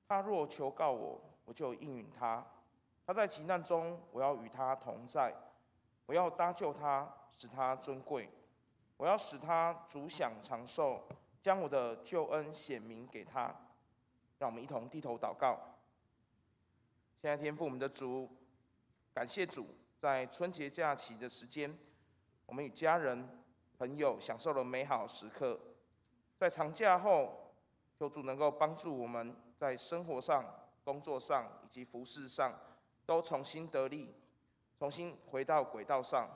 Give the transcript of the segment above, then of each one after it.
他若求告我，我就应允他；他在急难中，我要与他同在。我要搭救他，使他尊贵；我要使他主享长寿，将我的救恩显明给他。让我们一同低头祷告。现在天父我们的主，感谢主，在春节假期的时间，我们与家人、朋友享受了美好时刻。在长假后，求主能够帮助我们在生活上、工作上以及服事上，都重新得力，重新回到轨道上。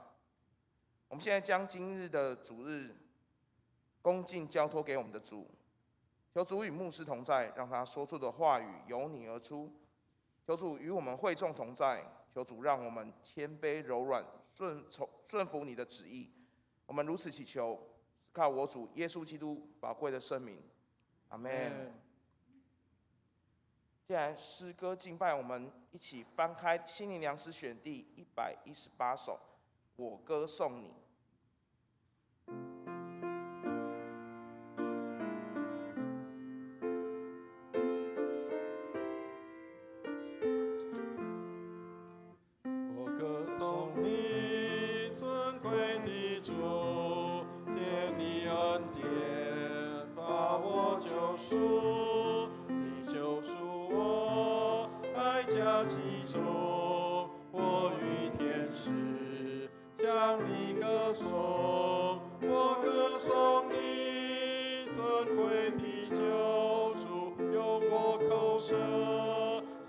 我们现在将今日的主日恭敬交托给我们的主，求主与牧师同在，让他说出的话语由你而出。求主与我们会众同在，求主让我们谦卑柔软，顺服你的旨意。我们如此祈求，靠我主耶稣基督宝贵的圣名，阿们。接下来诗歌敬拜，我们一起翻开《心灵粮食选》第118首，我歌颂你。我与天使向你歌颂，我歌颂你尊贵的救主，用我口舌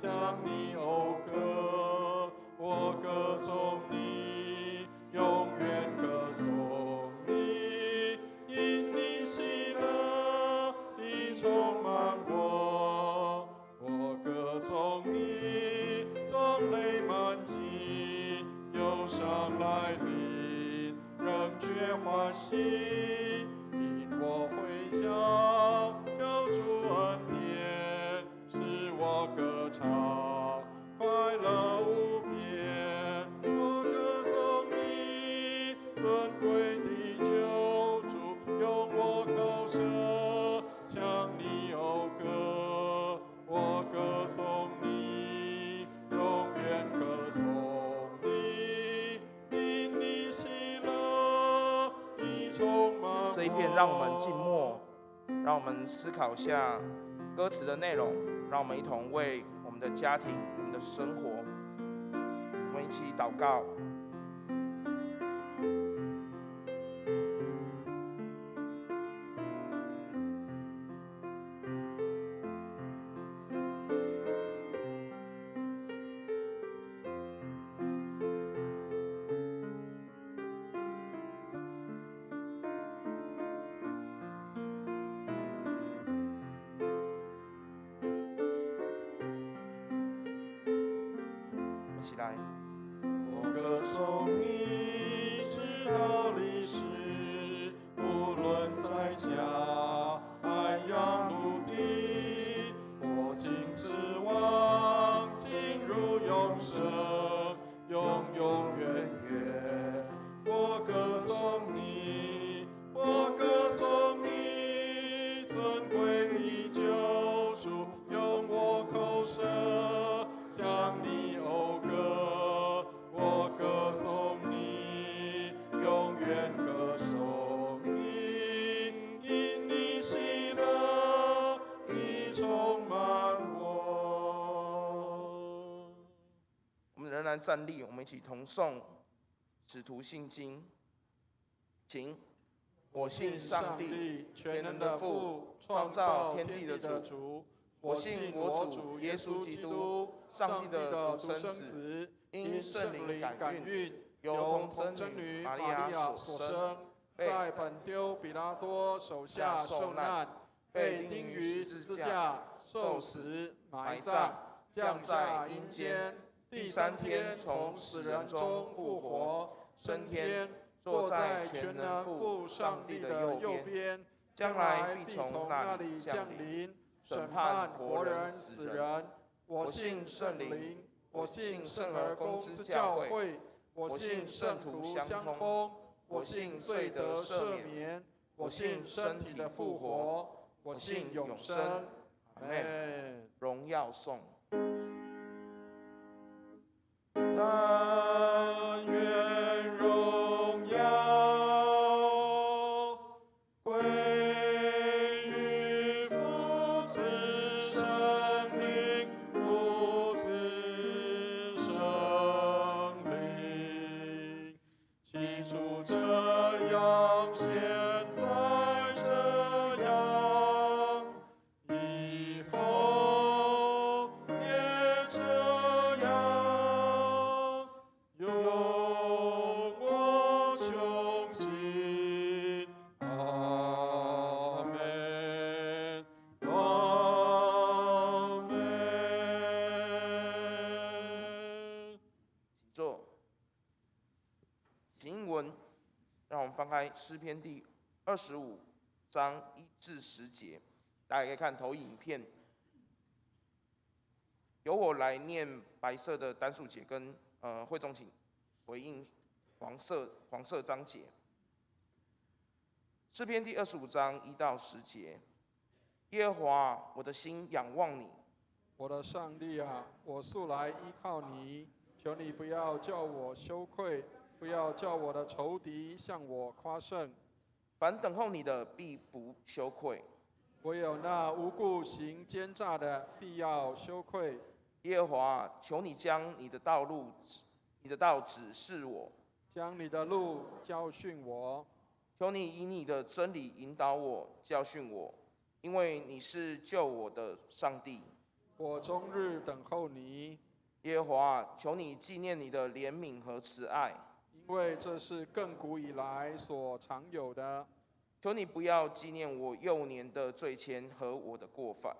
向你讴歌，我歌颂你，永远歌颂你，因你喜乐已充满我，我歌颂你，众泪满襟，忧伤来临，仍觉欢喜，因我回想救主恩典，使我歌唱快乐无边。我歌颂你尊贵的救主，用我口舌向你讴歌，我歌颂你，永远歌颂你，因你喜乐已充满我。这一遍让我们静默，让我们思考一下歌词的内容，让我们一同为我们的家庭、我们的生活，我们一起祷告。一起来。我歌颂你，直到历史，无论在家、海洋、陆地，我竟指望进入永生，永永远远。我歌颂你，我歌颂你，尊贵的救主，用我口舌向你讴歌，我歌颂你，永远歌颂你，因你喜乐已充满我。我们仍然站立，我们一起同诵《使徒信经》，请。我信上帝，全能的父，创造天地的主。我信我主耶稣基督，上帝的独生子，因圣灵感孕，由童真女玛利亚所生，在本丢比拉多手下受难，被钉于十字架，受死，埋葬，降在阴间，第3天从死人中复活，升天，坐在全能父上帝的右边，将来必从那里降临，审判活人死人。我信圣灵，我信圣而公之教会，我信圣徒相通，我信罪得赦免，我信身体的复活，我信永生。阿们。荣耀颂。但愿荣耀归于父子圣灵，父子圣灵。起初这样，现在这样，以后也这样。永我穷尽，阿门，阿门。请坐。经文，让我们翻开诗篇第25章1至10节，大家可以看投影片。由我来念白色的单数节跟会众请回应黄色章节。诗篇第25章1到10节，耶和华，我的心仰望你，我的上帝啊，我素来依靠你，求你不要叫我羞愧，不要叫我的仇敌向我夸胜。凡等候你的，必不羞愧。唯有那无故行奸诈的，必要羞愧。耶和华，求你将你的道指示我，将你的路教训我。求你以你的真理引导我，教训我，因为你是救我的上帝。我终日等候你。耶和华，求你纪念你的怜悯和慈爱，因为这是亘古以来所常有的。求你不要纪念我幼年的罪愆和我的过犯。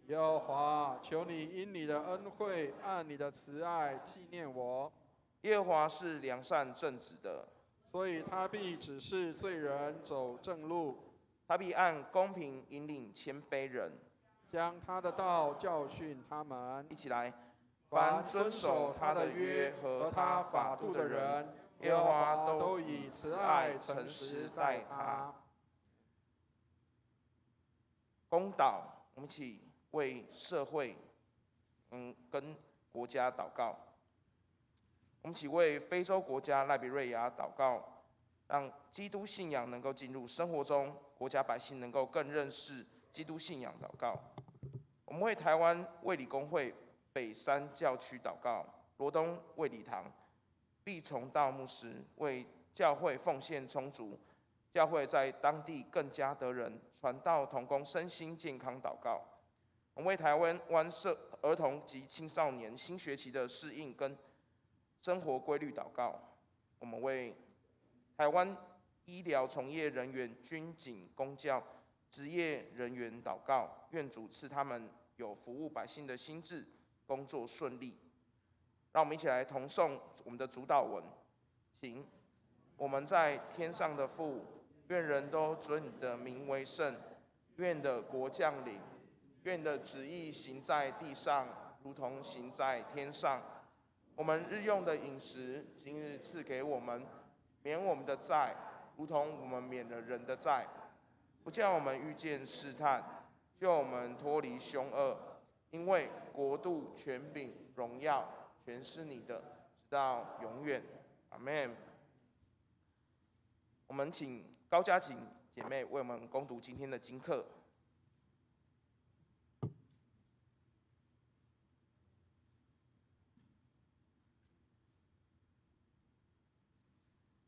耶和华，求你因你的恩惠，按你的慈爱纪念我。耶和华是良善正直的，所以他必指示罪人走正路，他必按公平引领谦卑人。将他的道教训他们。一起来，凡遵守他的约和他法度的人，耶和华都以慈爱诚实待他。公祷，我们一起为社会，跟国家祷告。我们一起为非洲国家赖比瑞亚祷告，让基督信仰能够进入生活中，国家百姓能够更认识基督信仰祷告。我们为台湾卫理公会北山教区祷告，罗东卫理堂毕崇道牧师为教会奉献充足，教会在当地更加得人，传道同工身心健康祷告。我们为台湾儿童及青少年新学期的适应跟生活规律祷告。我们为台湾医疗从业人员、军警、公教职业人员祷告，愿主赐他们有服务百姓的心志，工作顺利。让我们一起来同诵我们的主祷文，请。我们在天上的父，愿人都尊你的名为圣，愿你的国降临，愿你的旨意行在地上，如同行在天上。我们日用的饮食，今日赐给我们，免我们的债，如同我们免了人的债，不叫我们遇见试探，救我们脱离凶恶。因为国度、权柄、荣耀，全是你的，直到永远。阿们。我们请高嘉晴姐妹为我们攻读今天的经课。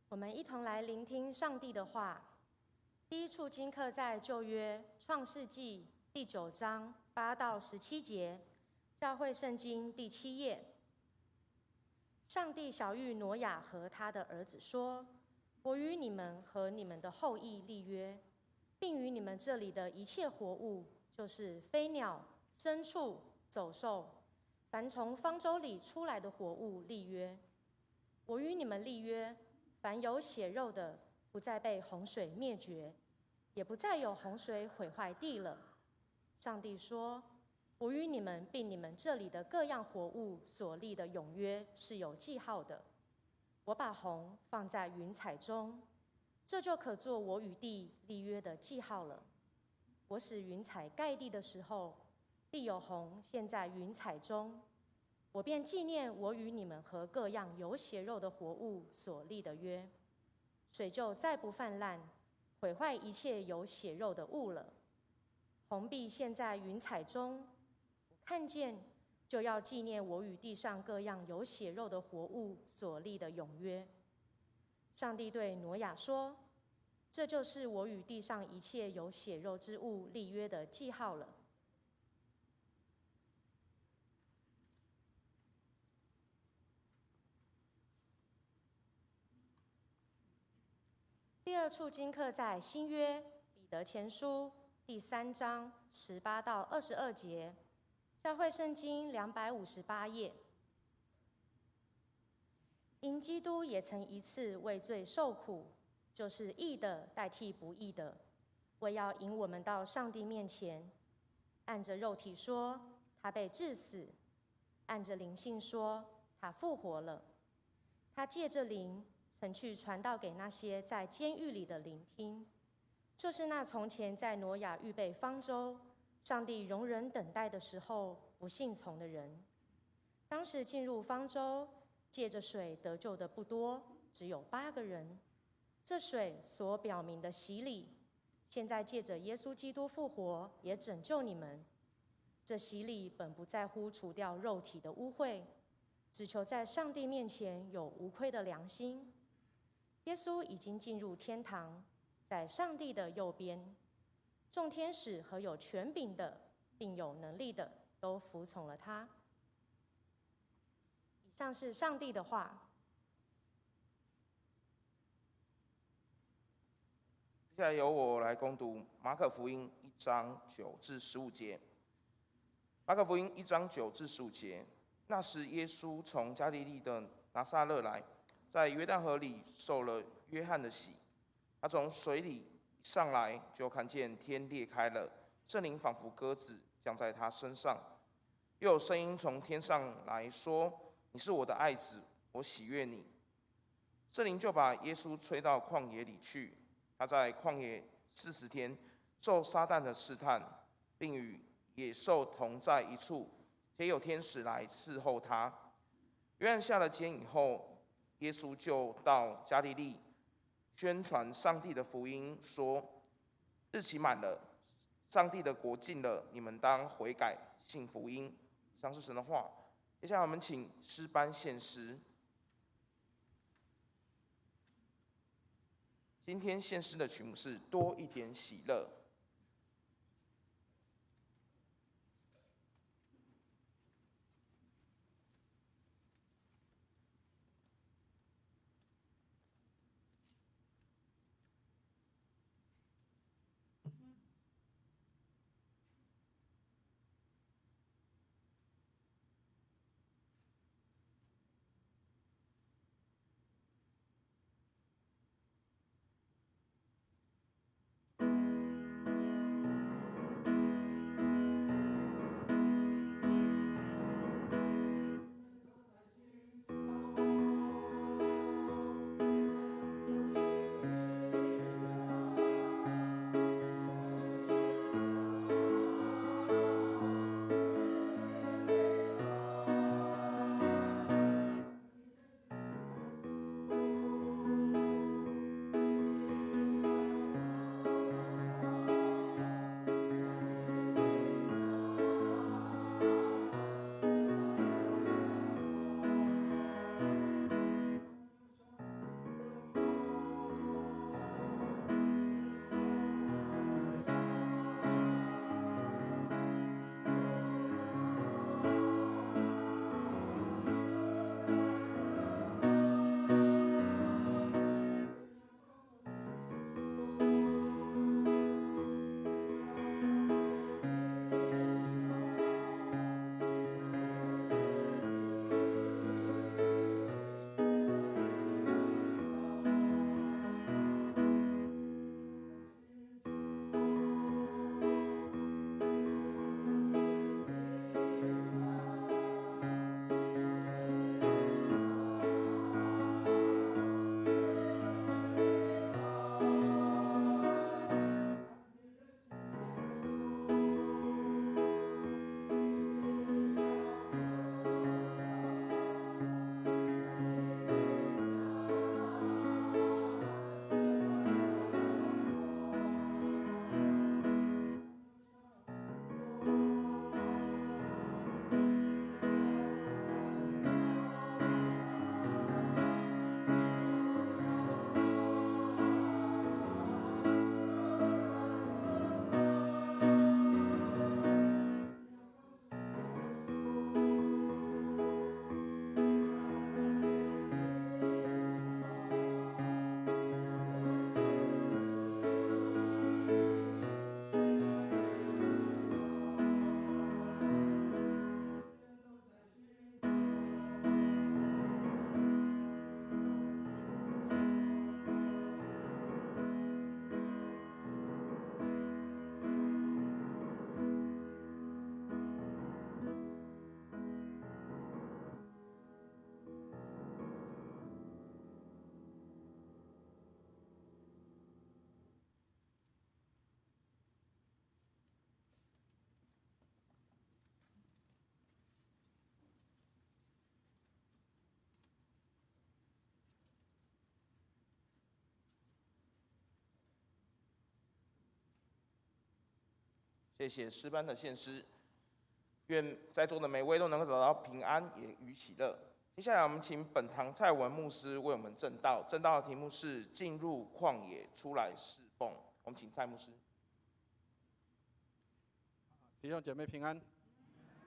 我们一同来聆听上帝的话。第一处经课在旧约创世纪第9章8到17节，教会圣经第7页。上帝晓谕挪亚和他的儿子说：我与你们和你们的后裔立约，并与你们这里的一切活物，就是飞鸟、牲畜、走兽，凡从方舟里出来的活物立约。我与你们立约，凡有血肉的，不再被洪水灭绝，也不再有洪水毁坏地了。上帝说：我与你们并你们这里的各样活物所立的永约是有记号的。我把虹放在云彩中，这就可做我与地立约的记号了。我使云彩盖地的时候，必有虹现在云彩中。我便纪念我与你们和各样有血肉的活物所立的约，水就再不泛滥，毁坏一切有血肉的物了。虹必现在云彩中，看见就要纪念我与地上各样有血肉的活物所立的永约。上帝对挪亚说：这就是我与地上一切有血肉之物立约的记号了。第二处经课在新约彼得前书第3章18到22节，教会圣经258页。因基督也曾一次为罪受苦，就是义的代替不义的，为要引我们到上帝面前。按着肉体说，他被治死；按着灵性说，他复活了。他借着灵曾去传道给那些在监狱里的聆听，就是那从前在挪亚预备方舟，上帝容忍等待的时候不信从的人。当时进入方舟借着水得救的不多，只有8个人。这水所表明的洗礼，现在借着耶稣基督复活，也拯救你们。这洗礼本不在乎除掉肉体的污秽，只求在上帝面前有无愧的良心。耶稣已经进入天堂，在上帝的右边，众天使和有权柄的并有能力的都服从了他。以上是上帝的话。接下来由我来攻读马可福音1章9至15节。马可福音1章9至15节，那时耶稣从加利利的拿撒勒来，在约旦河里受了约翰的洗。他从水里上来，就看见天裂开了，圣灵仿佛鸽子降在他身上，又有声音从天上来说：你是我的爱子，我喜悦你。圣灵就把耶稣吹到旷野里去，他在旷野40天，受撒旦的试探，并与野兽同在一处，且有天使来伺候他。约翰下了监以后，耶稣就到加利利，宣传上帝的福音，说：日期满了，上帝的国近了，你们当悔改，信福音。以上是神的话。接下来我们请诗班献诗。今天献诗的曲目是多一点喜乐。谢谢诗班的献诗，愿在座的每位都能够找到平安也与喜乐。接下来，我们请本堂蔡文牧师为我们证道。证道的题目是“进入旷野，出来侍奉”。我们请蔡牧师。弟兄姐妹平安，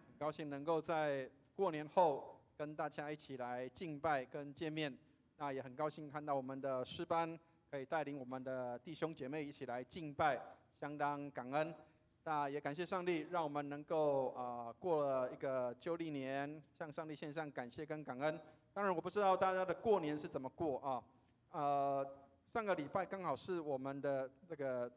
很高兴能够在过年后跟大家一起来敬拜跟见面。那也很高兴看到我们的诗班可以带领我们的弟兄姐妹一起来敬拜，相当感恩。那也感谢上帝，让我们能够过了一个旧历年，向上帝献上感谢跟感恩。当然，我不知道大家的过年是怎么过啊？上个礼拜刚好是我们的这个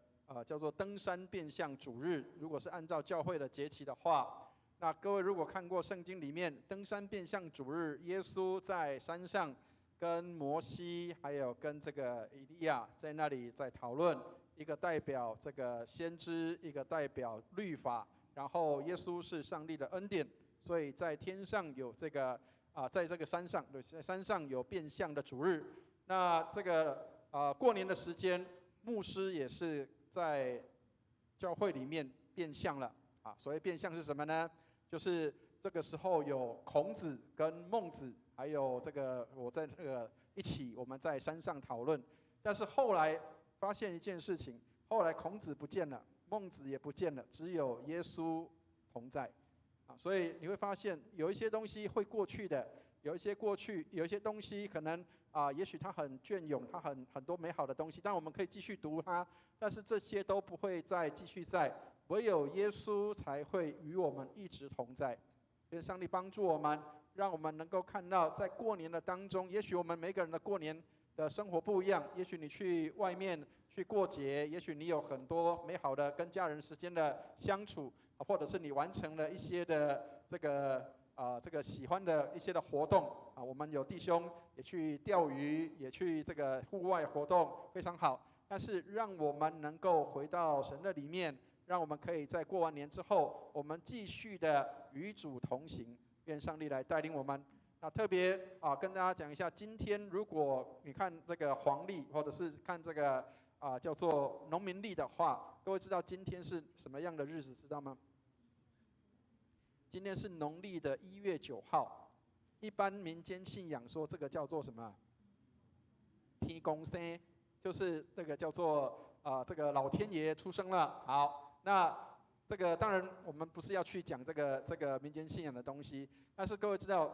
叫做登山变相主日。如果是按照教会的节期的话，那各位如果看过圣经里面登山变相主日，耶稣在山上跟摩西还有跟这个以利亚在那里在讨论，一个代表这个先知，一个代表律法，然后耶稣是上帝的恩典，所以在天上有这个在这个山上，对，在山上有变相的主日。那这个过年的时间，牧师也是在教会里面变相了所谓变相是什么呢？就是这个时候有孔子跟孟子，还有这个我在这个一起，我们在山上讨论。但是后来发现一件事情，后来孔子不见了，孟子也不见了，只有耶稣同在所以你会发现有一些东西会过去的，有一些东西可能也许它很隽永，它很多美好的东西，但我们可以继续读它，但是这些都不会再继续在，唯有耶稣才会与我们一直同在。愿上帝帮助我们，让我们能够看到在过年的当中，也许我们每个人的过年的生活不一样，也许你去外面去过节，也许你有很多美好的跟家人时间的相处，或者是你完成了一些的这个喜欢的一些的活动我们有弟兄也去钓鱼，也去这个户外活动，非常好。但是让我们能够回到神的里面，让我们可以在过完年之后，我们继续的与主同行。愿上帝来带领我们。那特别跟大家讲一下，今天如果你看这个黄历，或者是看这个叫做农民历的话，各位知道今天是什么样的日子，知道吗？今天是农历的1月9号。一般民间信仰说这个叫做什么？天公生，就是这个叫做这个老天爷出生了。好，那这个当然我们不是要去讲这个民间信仰的东西，但是各位知道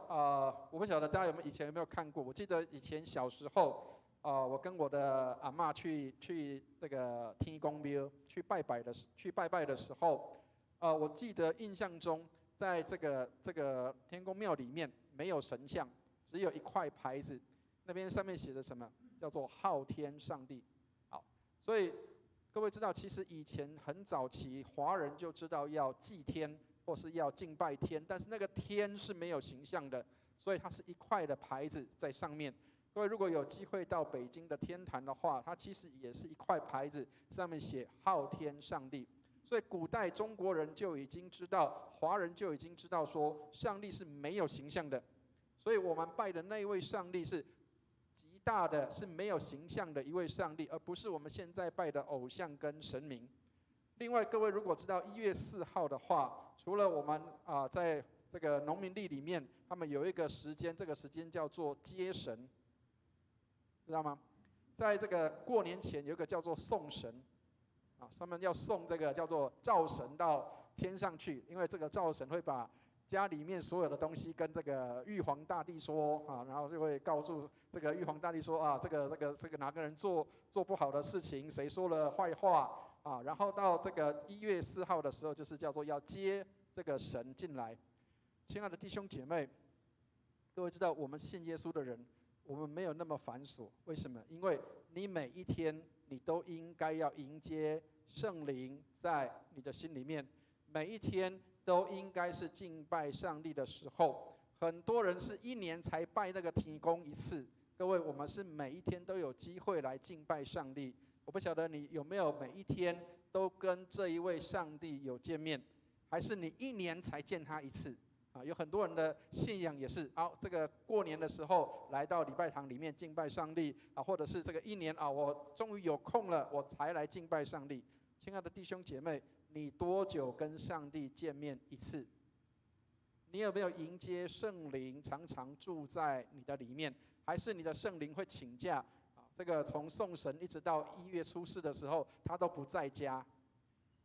我不晓得大家以前有没有看过？我记得以前小时候我跟我的阿嬷去这个天公庙去拜拜的时候，我记得印象中，在这个天公庙里面没有神像，只有一块牌子，那边上面写着什么？叫做昊天上帝。好，所以各位知道，其实以前很早期，华人就知道要祭天或是要敬拜天，但是那个天是没有形象的，所以它是一块的牌子在上面。各位如果有机会到北京的天坛的话，它其实也是一块牌子，上面写昊天上帝。所以古代中国人就已经知道，华人就已经知道说，上帝是没有形象的。所以我们拜的那一位上帝是极大的，是没有形象的一位上帝，而不是我们现在拜的偶像跟神明。另外，各位如果知道1月4号的话，除了我们在这个农民历里面，他们有一个时间，这个时间叫做接神，知道吗？在这个过年前有一个叫做送神他们要送这个叫做灶神到天上去，因为这个灶神会把家里面所有的东西跟这个玉皇大帝说然后就会告诉这个玉皇大帝说这个哪个人做不好的事情，谁说了坏话然后到这个1月4号的时候，就是叫做要接这个神进来。亲爱的弟兄姐妹，各位知道我们信耶稣的人，我们没有那么繁琐，为什么？因为你每一天你都应该要迎接圣灵在你的心里面，每一天都应该是敬拜上帝的时候。很多人是1年才拜那个天公一次，各位，我们是每一天都有机会来敬拜上帝。我不晓得你有没有每一天都跟这一位上帝有见面，还是你1年才见他一次有很多人的信仰也是这个过年的时候来到礼拜堂里面敬拜上帝或者是这个1年我终于有空了，我才来敬拜上帝。亲爱的弟兄姐妹，你多久跟上帝见面一次？你有没有迎接圣灵常常住在你的里面？还是你的圣灵会请假？这个从送神一直到1月初4的时候，他都不在家。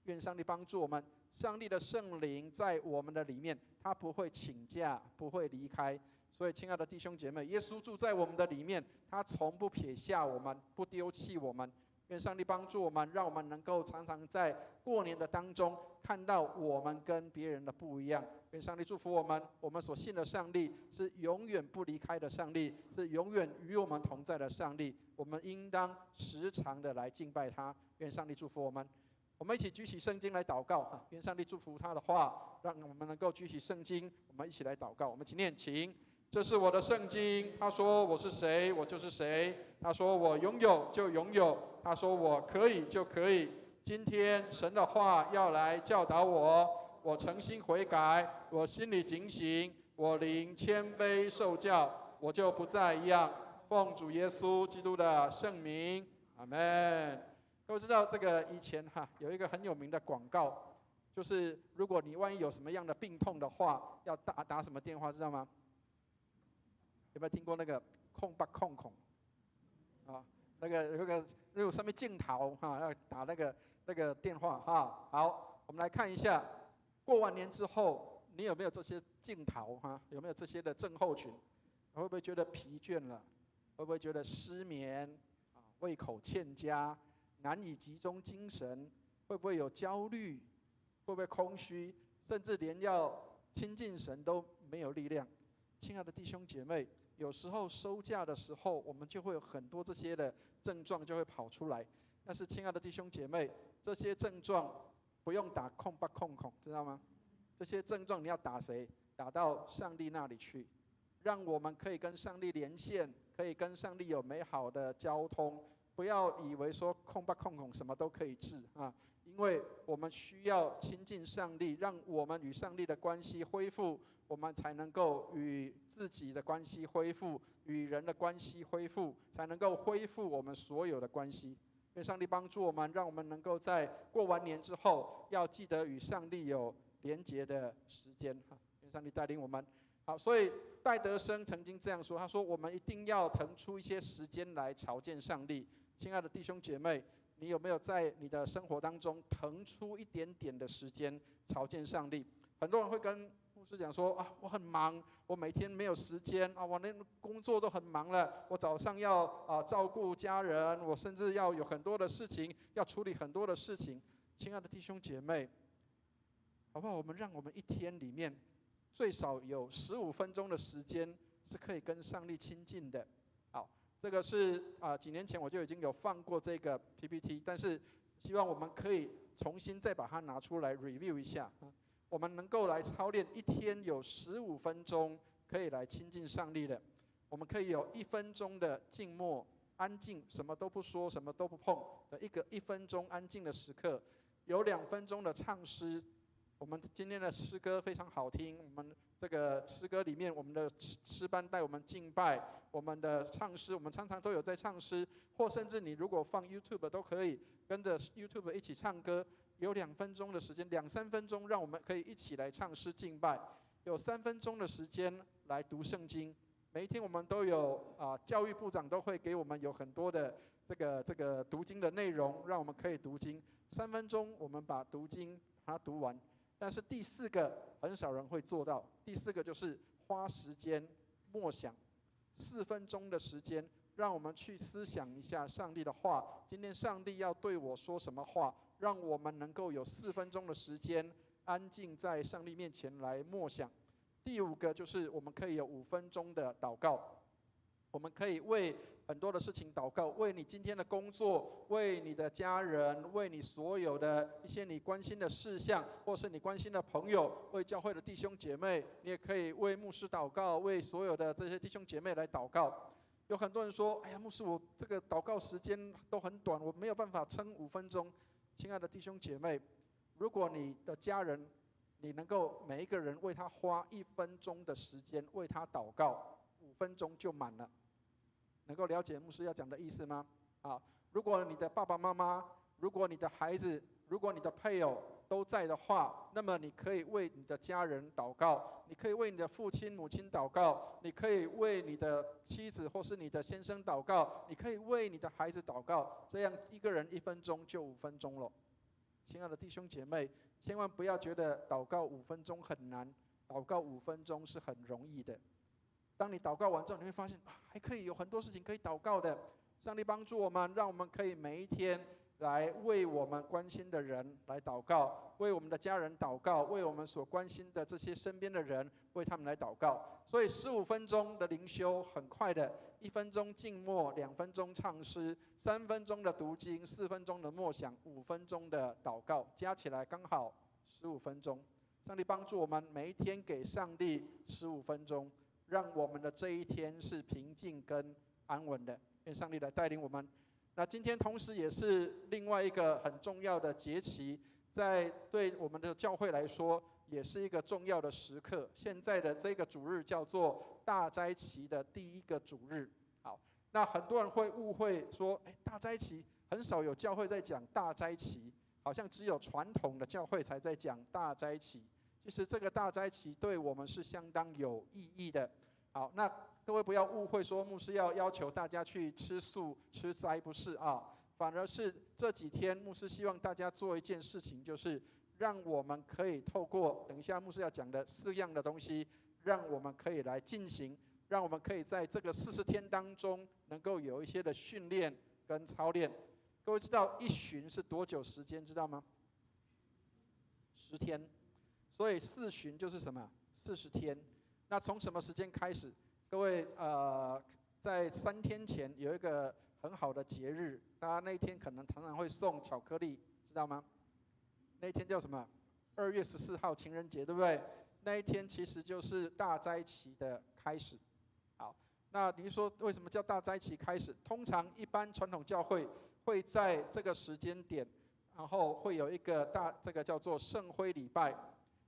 愿上帝帮助我们，上帝的圣灵在我们的里面，他不会请假，不会离开。所以，亲爱的弟兄姐妹，耶稣住在我们的里面，他从不撇下我们，不丢弃我们。愿上帝帮助我们，让我们能够常常在过年的当中看到我们跟别人的不一样。愿上帝祝福我们，我们所信的上帝是永远不离开的上帝，是永远与我们同在的上帝。我们应当时常的来敬拜他。愿上帝祝福我们。我们一起举起圣经来祷告，愿上帝祝福他的话，让我们能够举起圣经，我们一起来祷告。我们一起念，请。这是我的圣经，他说我是谁，我就是谁。他说我拥有就拥有，他说我可以就可以。今天神的话要来教导我，我诚心悔改，我心里警醒，我灵谦卑受教，我就不再一样。奉主耶稣基督的圣名，阿们。各位知道这个以前有一个很有名的广告，就是如果你万一有什么样的病痛的话，要打什么电话，知道吗？有没有听过那个控八控控啊？那个上面镜头要打那个电话好，我们来看一下，过完年之后，你有没有这些镜头有没有这些的症候群？会不会觉得疲倦了？会不会觉得失眠胃口欠佳，难以集中精神？会不会有焦虑？会不会空虚？甚至连要亲近神都没有力量？亲爱的弟兄姐妹，有时候收假的时候，我们就会有很多这些的症状就会跑出来。但是，亲爱的弟兄姐妹，这些症状不用打控八控控，知道吗？这些症状你要打谁？打到上帝那里去，让我们可以跟上帝连线，可以跟上帝有美好的交通。不要以为说控八控控什么都可以治因为我们需要亲近上帝，让我们与上帝的关系恢复，我们才能够与自己的关系恢复，与人的关系恢复，才能够恢复我们所有的关系。愿上帝帮助我们，让我们能够在过完年之后，要记得与上帝有连结的时间愿上帝带领我们。好，所以戴德生曾经这样说，他说我们一定要腾出一些时间来朝见上帝。亲爱的弟兄姐妹，你有没有在你的生活当中腾出一点点的时间朝见上帝？很多人会跟牧师讲说我很忙，我每天没有时间我连工作都很忙了，我早上要照顾家人，我甚至要有很多的事情，要处理很多的事情。亲爱的弟兄姐妹，好不好？让我们一天里面最少有15分钟的时间是可以跟上帝亲近的。好，这个是几年前我就已经有放过这个 PPT， 但是希望我们可以重新再把它拿出来 review 一下我们能够来操练一天有15分钟可以来亲近上帝的。我们可以有1分钟的静默安静，什么都不说，什么都不碰的1分钟安静的时刻，有2分钟的唱诗。我们今天的诗歌非常好听，我们这个诗歌里面，我们的诗班带我们敬拜，我们的唱诗，我们常常都有在唱诗，或甚至你如果放 YouTube 都可以跟着 YouTube 一起唱歌。有2分钟的时间，2、3分钟，让我们可以一起来唱诗敬拜。有3分钟的时间来读圣经。每一天我们都有教育部长都会给我们有很多的这个读经的内容，让我们可以读经。3分钟我们把读经把它读完。但是第4个很少人会做到，第4个就是花时间默想，4分钟的时间，让我们去思想一下上帝的话。今天上帝要对我说什么话？让我们能够有4分钟的时间，安静在上帝面前来默想。第5个就是我们可以有5分钟的祷告，我们可以为很多的事情祷告，为你今天的工作，为你的家人，为你所有的一些你关心的事项，或是你关心的朋友，为教会的弟兄姐妹，你也可以为牧师祷告，为所有的这些弟兄姐妹来祷告。有很多人说，哎呀，牧师，我这个祷告时间都很短，我没有办法撑5分钟。亲爱的弟兄姐妹，如果你的家人，你能够每一个人为他花1分钟的时间为他祷告，5分钟就满了。能够了解牧师要讲的意思吗？如果你的爸爸妈妈，如果你的孩子，如果你的配偶，都在的话，那么你可以为你的家人祷告，你可以为你的父亲母亲祷告，你可以为你的妻子或是你的先生祷告，你可以为你的孩子祷告，这样一个人1分钟就5分钟了。亲爱的弟兄姐妹，千万不要觉得祷告5分钟很难，祷告5分钟是很容易的。当你祷告完之后，你会发现还可以有很多事情可以祷告的。上帝帮助我们，让我们可以每一天来为我们关心的人来祷告，为我们的家人祷告，为我们所关心的这些身边的人，为他们来祷告。所以15分钟的灵修很快的，1分钟静默，2分钟唱诗，3分钟的读经，4分钟的默想，5分钟的祷告，加起来刚好15分钟。上帝帮助我们每一天给上帝15分钟，让我们的这一天是平静跟安稳的。愿上帝来带领我们。那今天同时也是另外一个很重要的节期，在对我们的教会来说，也是一个重要的时刻。现在的这个主日叫做大斋期的第1个主日。好，那很多人会误会说，大斋期很少有教会在讲大斋期，好像只有传统的教会才在讲大斋期。其实这个大斋期对我们是相当有意义的。好，那各位不要误会说牧师要求大家去吃素吃斋，不是啊，反而是这几天牧师希望大家做一件事情，就是让我们可以透过等一下牧师要讲的4样的东西，让我们可以来进行，让我们可以在这个40天当中能够有一些的训练跟操练。各位知道1旬是多久时间知道吗？10天，所以4旬就是什么？40天。那从什么时间开始？各位在3天前有一个很好的节日，大家那一天可能常常会送巧克力，知道吗？那一天叫什么？2月14号情人节，对不对？那一天其实就是大斋期的开始。好，那你说为什么叫大斋期开始？通常一般传统教会会在这个时间点，然后会有一个这个叫做圣灰礼拜。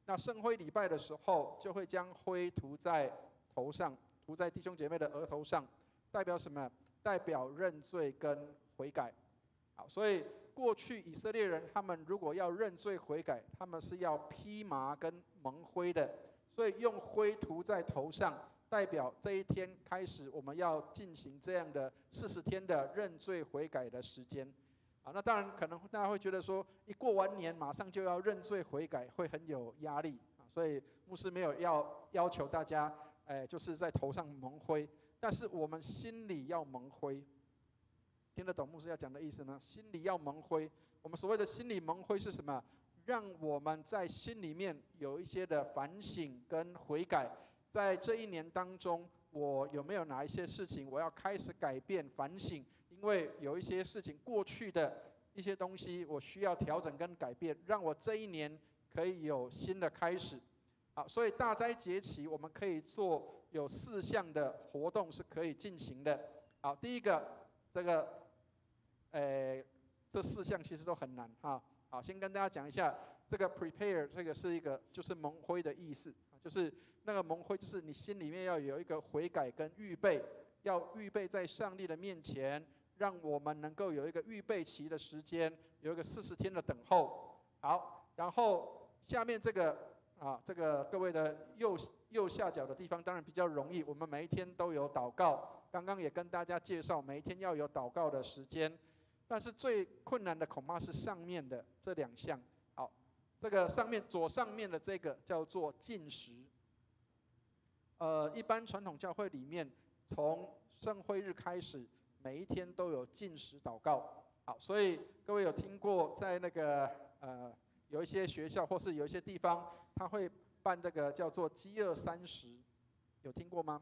那圣灰礼拜的时候，就会将灰涂在头上，涂在弟兄姐妹的额头上，代表什么？代表认罪跟悔改。好，所以过去以色列人他们如果要认罪悔改，他们是要披麻跟蒙灰的，所以用灰涂在头上，代表这一天开始我们要进行这样的40天的认罪悔改的时间。好，那当然可能大家会觉得说，一过完年马上就要认罪悔改，会很有压力啊，所以牧师没有要求大家，就是在头上蒙灰，但是我们心里要蒙灰，听得懂牧师要讲的意思吗？心里要蒙灰。我们所谓的心里蒙灰是什么？让我们在心里面有一些的反省跟悔改，在这一年当中，我有没有哪一些事情我要开始改变反省？因为有一些事情过去的一些东西，我需要调整跟改变，让我这一年可以有新的开始。好，所以大斋节期我们可以做有4项的活动是可以进行的。好，第一个，这4项其实都很难啊。好，先跟大家讲一下，这个 prepare 这个是一个就是蒙灰的意思，就是那个蒙灰就是你心里面要有一个悔改跟预备，要预备在上帝的面前。让我们能够有一个预备期的时间，有一个40天的等候。好，然后下面这个各位的右下角的地方，当然比较容易。我们每一天都有祷告，刚刚也跟大家介绍，每一天要有祷告的时间。但是最困难的恐怕是上面的这2项。好，这个左上面的这个叫做禁食。一般传统教会里面，从圣灰日开始。每一天都有禁食祷告，好，所以各位有听过在那个有一些学校或是有一些地方，他会办这个叫做饥饿30，有听过吗？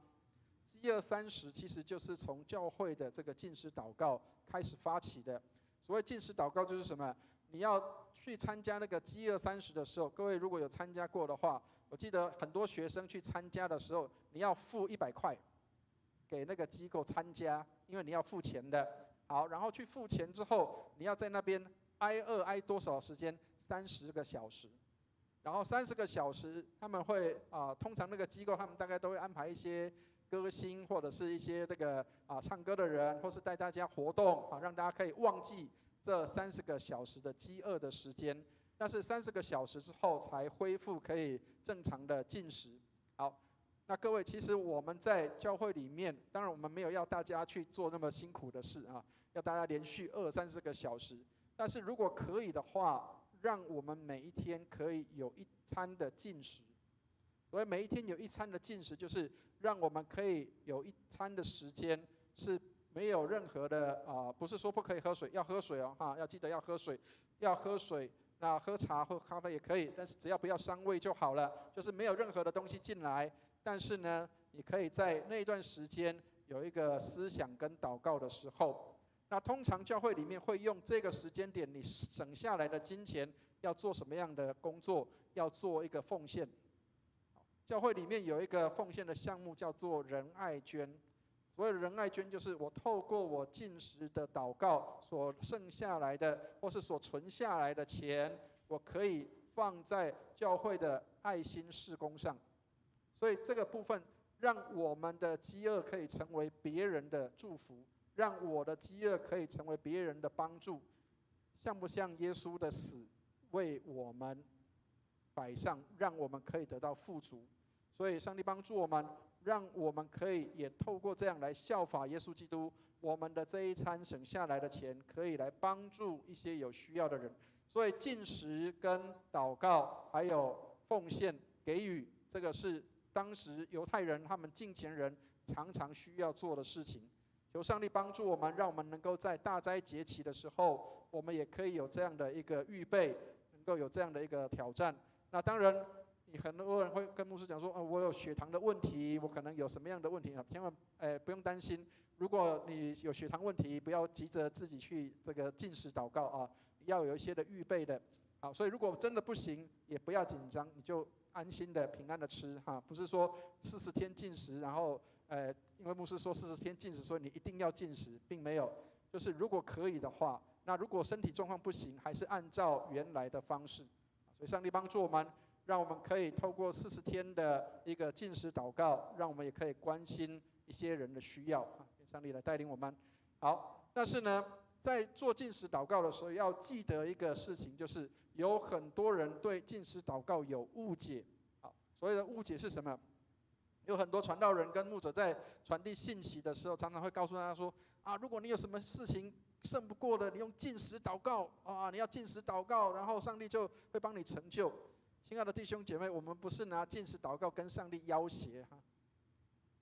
饥饿30其实就是从教会的这个禁食祷告开始发起的。所谓禁食祷告就是什么？你要去参加那个饥饿30的时候，各位如果有参加过的话，我记得很多学生去参加的时候，你要付100块。给那个机构参加，因为你要付钱的。好，然后去付钱之后，你要在那边挨饿挨多少时间？30个小时。然后30个小时，他们会通常那个机构他们大概都会安排一些歌星或者是一些这个唱歌的人，或是带大家活动让大家可以忘记这30个小时的饥饿的时间。但是30个小时之后才恢复可以正常的进食。好，那各位，其实我们在教会里面，当然我们没有要大家去做那么辛苦的事啊，要大家连续20-30个小时。但是如果可以的话，让我们每一天可以有一餐的进食。所以每一天有一餐的进食，就是让我们可以有一餐的时间是没有任何的不是说不可以喝水，要喝水哦要记得要喝水，要喝水。那喝茶喝咖啡也可以，但是只要不要伤胃就好了，就是没有任何的东西进来。但是呢，你可以在那段时间有一个思想跟祷告的时候。那通常教会里面会用这个时间点，你省下来的金钱要做什么样的工作？要做一个奉献。教会里面有一个奉献的项目叫做仁爱捐。所谓的仁爱捐，就是我透过我进食的祷告所剩下来的，或是所存下来的钱，我可以放在教会的爱心事工上。所以这个部分，让我们的饥饿可以成为别人的祝福，让我的饥饿可以成为别人的帮助，像不像耶稣的死为我们摆上，让我们可以得到富足？所以上帝帮助我们，让我们可以也透过这样来效法耶稣基督，我们的这一餐省下来的钱可以来帮助一些有需要的人。所以进食跟祷告还有奉献给予，这个是当时犹太人他们敬虔人常常需要做的事情。求上帝帮助我们，让我们能够在大斋节期的时候，我们也可以有这样的一个预备，能够有这样的一个挑战。那当然，你很多人会跟牧师讲说，我有血糖的问题，我可能有什么样的问题啊？千万不用担心，如果你有血糖问题，不要急着自己去这个禁食祷告啊，要有一些的预备的。好，所以如果真的不行，也不要紧张，你就安心的、平安的吃哈，不是说40天禁食，然后因为牧师说40天禁食，所以你一定要禁食，并没有。就是如果可以的话，那如果身体状况不行，还是按照原来的方式。所以上帝帮助我们，让我们可以透过40天的一个禁食祷告，让我们也可以关心一些人的需要啊，愿上帝来带领我们。好，但是呢，在做禁食祷告的时候，要记得一个事情，就是有很多人对禁食祷告有误解。好，所谓的误解是什么？有很多传道人跟牧者在传递信息的时候，常常会告诉大家说如果你有什么事情胜不过的，你用禁食祷告你要禁食祷告，然后上帝就会帮你成就。亲爱的弟兄姐妹，我们不是拿禁食祷告跟上帝要挟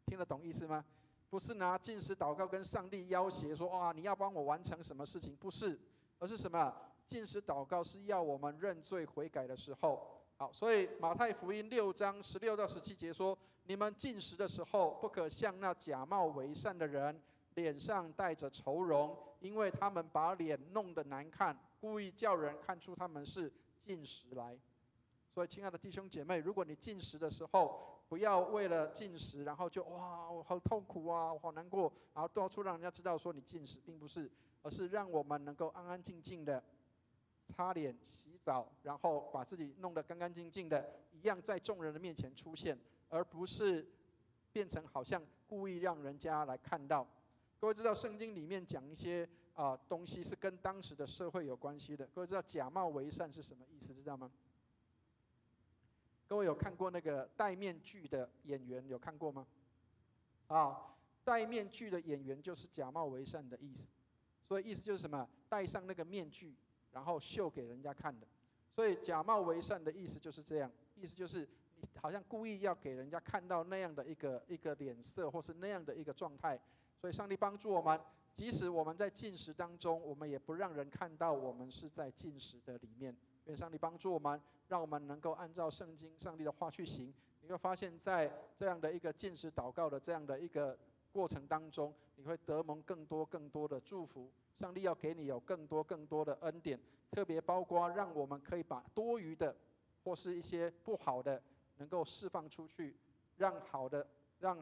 听得懂意思吗？不是拿禁食祷告跟上帝要挟说你要帮我完成什么事情，不是，而是什么？禁食祷告是要我们认罪悔改的时候。好，所以马太福音6章16到17节说，你们禁食的时候，不可像那假冒为善的人，脸上带着愁容，因为他们把脸弄得难看，故意叫人看出他们是禁食来。所以亲爱的弟兄姐妹，如果你禁食的时候，不要为了禁食，然后就我好痛苦我好难过，然后到处让人家知道说你禁食，并不是，而是让我们能够安安静静的擦脸洗澡，然后把自己弄得干干净净的，一样在众人的面前出现，而不是变成好像故意让人家来看到。各位知道圣经里面讲一些东西是跟当时的社会有关系的。各位知道假冒为善是什么意思，知道吗？各位有看过那个戴面具的演员，有看过吗？戴面具的演员就是假冒为善的意思。所以意思就是什么？戴上那个面具，然后秀给人家看的。所以假冒为善的意思就是这样，意思就是你好像故意要给人家看到那样的一个脸色，或是那样的一个状态。所以上帝帮助我们，即使我们在禁食当中，我们也不让人看到我们是在禁食的里面。愿上帝帮助我们，让我们能够按照圣经上帝的话去行。你会发现在这样的一个禁食祷告的这样的一个过程当中，你会得蒙更多更多的祝福。上帝要给你有更多更多的恩典，特别包括让我们可以把多余的或是一些不好的能够释放出去，让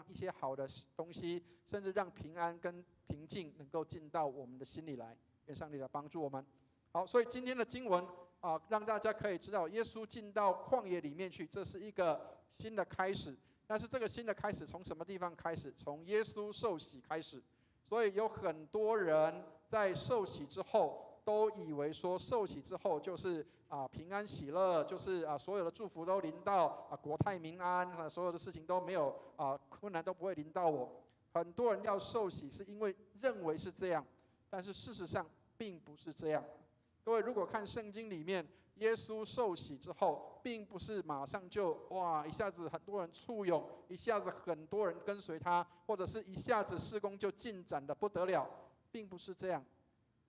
一些好的东西，甚至让平安跟平静能够进到我们的心里来。愿上帝来帮助我们。好，所以今天的经文让大家可以知道，耶稣进到旷野里面去，这是一个新的开始。但是这个新的开始从什么地方开始？从耶稣受洗开始。所以有很多人在受洗之后，都以为说受洗之后就是平安喜乐，就是所有的祝福都临到国泰民安，所有的事情都没有困难都不会临到我。很多人要受洗是因为认为是这样，但是事实上并不是这样。各位如果看圣经里面，耶稣受洗之后，并不是马上就一下子很多人簇拥，一下子很多人跟随他，或者是一下子事工就进展的不得了，并不是这样。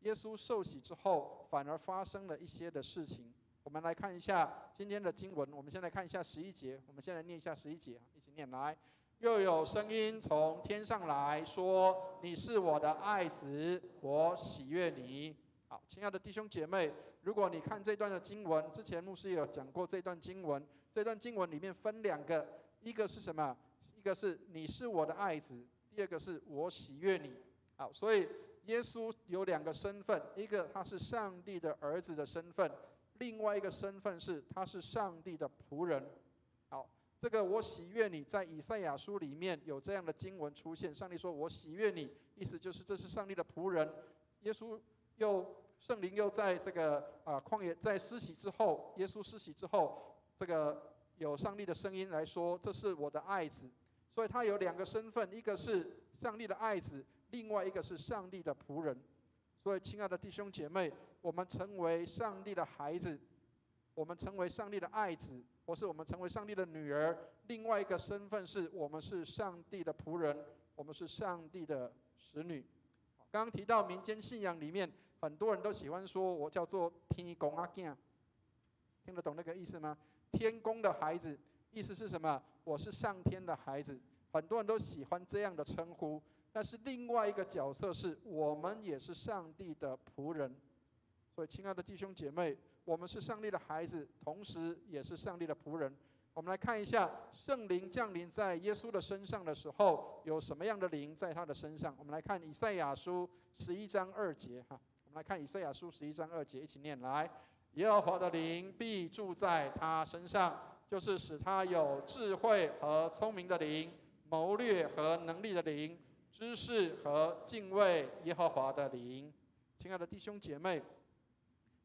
耶稣受洗之后，反而发生了一些的事情。我们来看一下今天的经文，我们先来看一下11节，我们先来念一下11节，一起念来。又有声音从天上来说：“你是我的爱子，我喜悦你。”好，亲爱的弟兄姐妹，如果你看这段的经文，之前牧师也有讲过这段经文。这段经文里面分2个，一个是什么？一个是你是我的爱子，第二个是我喜悦你。好，所以耶稣有2个身份，一个他是上帝的儿子的身份，另外一个身份是他是上帝的仆人。好，这个我喜悦你，在以赛亚书里面有这样的经文出现。上帝说我喜悦你，意思就是这是上帝的仆人。耶稣圣灵又在这个旷野在施洗之后，耶稣施洗之后，这个有上帝的声音来说，这是我的爱子。所以他有2个身份，一个是上帝的爱子，另外一个是上帝的仆人。所以亲爱的弟兄姐妹，我们成为上帝的孩子，我们成为上帝的爱子，或是我们成为上帝的女儿，另外一个身份是我们是上帝的仆人，我们是上帝的使女。刚刚提到民间信仰里面，很多人都喜欢说我叫做天公仔囝，听得懂那个意思吗？天公的孩子，意思是什么？我是上天的孩子。很多人都喜欢这样的称呼，但是另外一个角色是我们也是上帝的仆人。所以亲爱的弟兄姐妹，我们是上帝的孩子，同时也是上帝的仆人。我们来看一下圣灵降临在耶稣的身上的时候，有什么样的灵在他的身上。我们来看以赛亚书11章2节哈，我们来看以赛亚书11章2节，一起念来。耶和华的灵必住在他身上，就是使他有智慧和聪明的灵，谋略和能力的灵，知识和敬畏耶和华的灵。亲爱的弟兄姐妹，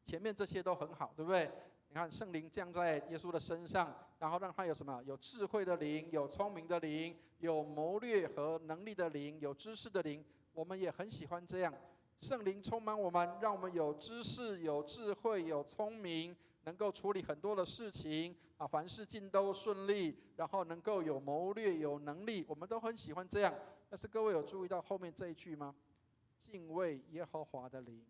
前面这些都很好，对不对？你看圣灵降在耶稣的身上，然后让他有什么？有智慧的灵，有聪明的灵，有谋略和能力的灵，有知识的灵。我们也很喜欢这样，圣灵充满我们，让我们有知识、有智慧、有聪明，能够处理很多的事情凡事尽都顺利，然后能够有谋略、有能力，我们都很喜欢这样。但是各位有注意到后面这一句吗？敬畏耶和华的灵。